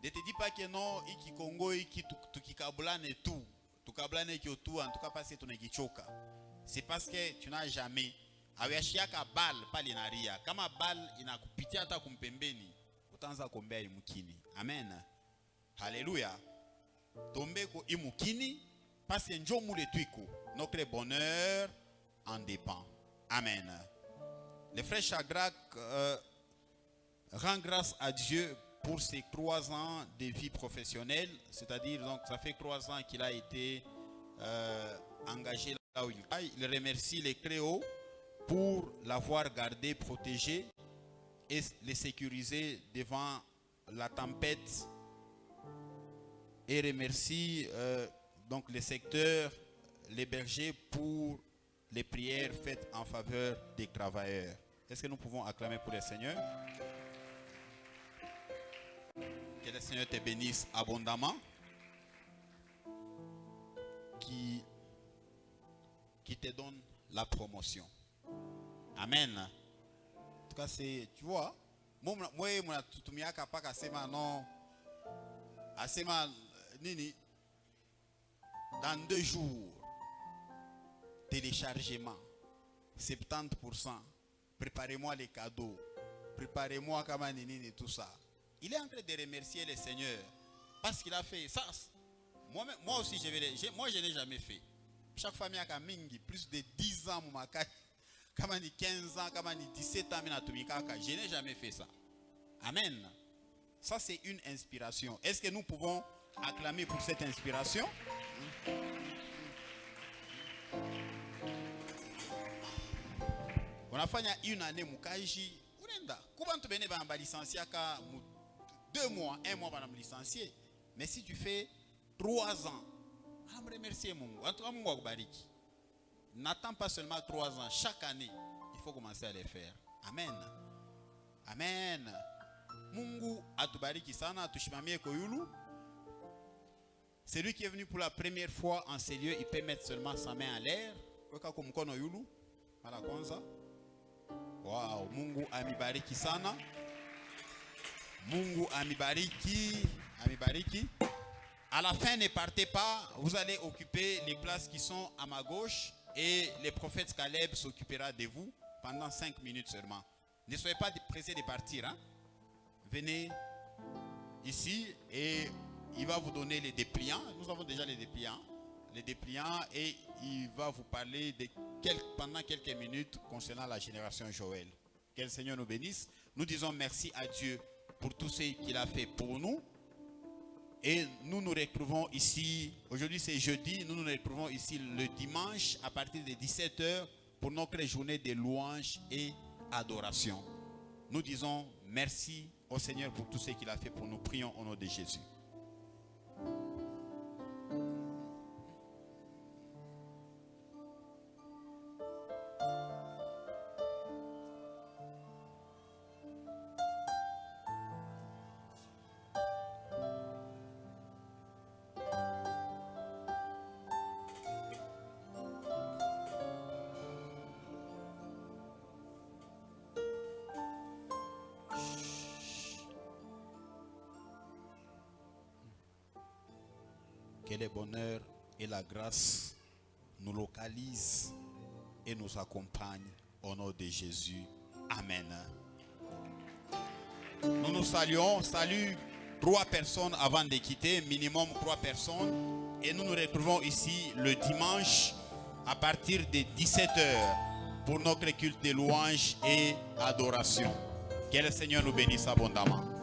Ne te dis pas que non, iki Congo, iki tukikablane et tout. Tukablane ki tout, en tout cas parce que tu n'es choka. C'est parce que tu n'as jamais. Awashiaka bal palinaria. Kama bal inakupitia hata kumpembeni, utaanza kuombea imukini. Amen. Alléluia. Tombe ko imukini parce que njo mule tuiko. Notre bonheur en dépend. Amen. Le frère Shadrach rend grâce à Dieu pour ses 3 ans de vie professionnelle, c'est-à-dire donc ça fait 3 ans qu'il a été engagé là où il est. Il remercie les Créaux pour l'avoir gardé, protégé et les sécuriser devant la tempête, et remercie donc les secteurs, les bergers pour les prières faites en faveur des travailleurs. Est-ce que nous pouvons acclamer pour le Seigneur? Que le Seigneur te bénisse abondamment, qui te donne la promotion. Amen. En tout cas, c'est, tu vois, moi, dans 2 jours, téléchargement, 70%. Préparez-moi les cadeaux. Préparez-moi comme et tout ça. Il est en train de remercier le Seigneur parce qu'il a fait ça. Moi aussi, moi je n'ai jamais fait. Chaque famille a plus de 10 ans, comme 15 ans, comme 17 ans, je n'ai jamais fait ça. Amen. Ça, c'est une inspiration. Est-ce que nous pouvons acclamer pour cette inspiration? On a fait une année mukaji. Comment tu venais à licencier 2 mois, 1 mois pour me licencier. Mais si tu fais 3 ans, je me remercie Mungu. En tout cas, Mungu akubariki. N'attends pas seulement 3 ans. Chaque année, il faut commencer à les faire. Amen. Amen. Mungu atubariki sana, tushimamie koyulu. Celui qui est venu pour la première fois en ces lieux, il peut mettre seulement sa main en l'air. Wow, Mungu amibariki sana. Mungu amibariki, amibariki. À la fin, ne partez pas. Vous allez occuper les places qui sont à ma gauche et le prophète Caleb s'occupera de vous pendant 5 minutes seulement. Ne soyez pas pressés de partir. Hein? Venez ici et il va vous donner les dépliants. Nous avons déjà les dépliants. Les dépliants, et il va vous parler pendant quelques minutes concernant la génération Joël. Que le Seigneur nous bénisse. Nous disons merci à Dieu pour tout ce qu'il a fait pour nous. Et nous nous retrouvons ici, aujourd'hui c'est jeudi, nous nous retrouvons ici le dimanche à partir de 17 h pour notre journée de louange et adoration. Nous disons merci au Seigneur pour tout ce qu'il a fait pour nous. Prions au nom de Jésus. Que le bonheur et la grâce nous localisent et nous accompagnent au nom de Jésus. Amen. Nous nous saluons. Salut 3 personnes avant de quitter, minimum 3 personnes. Et nous nous retrouvons ici le dimanche à partir de 17 h pour notre culte de louange et adoration. Que le Seigneur nous bénisse abondamment.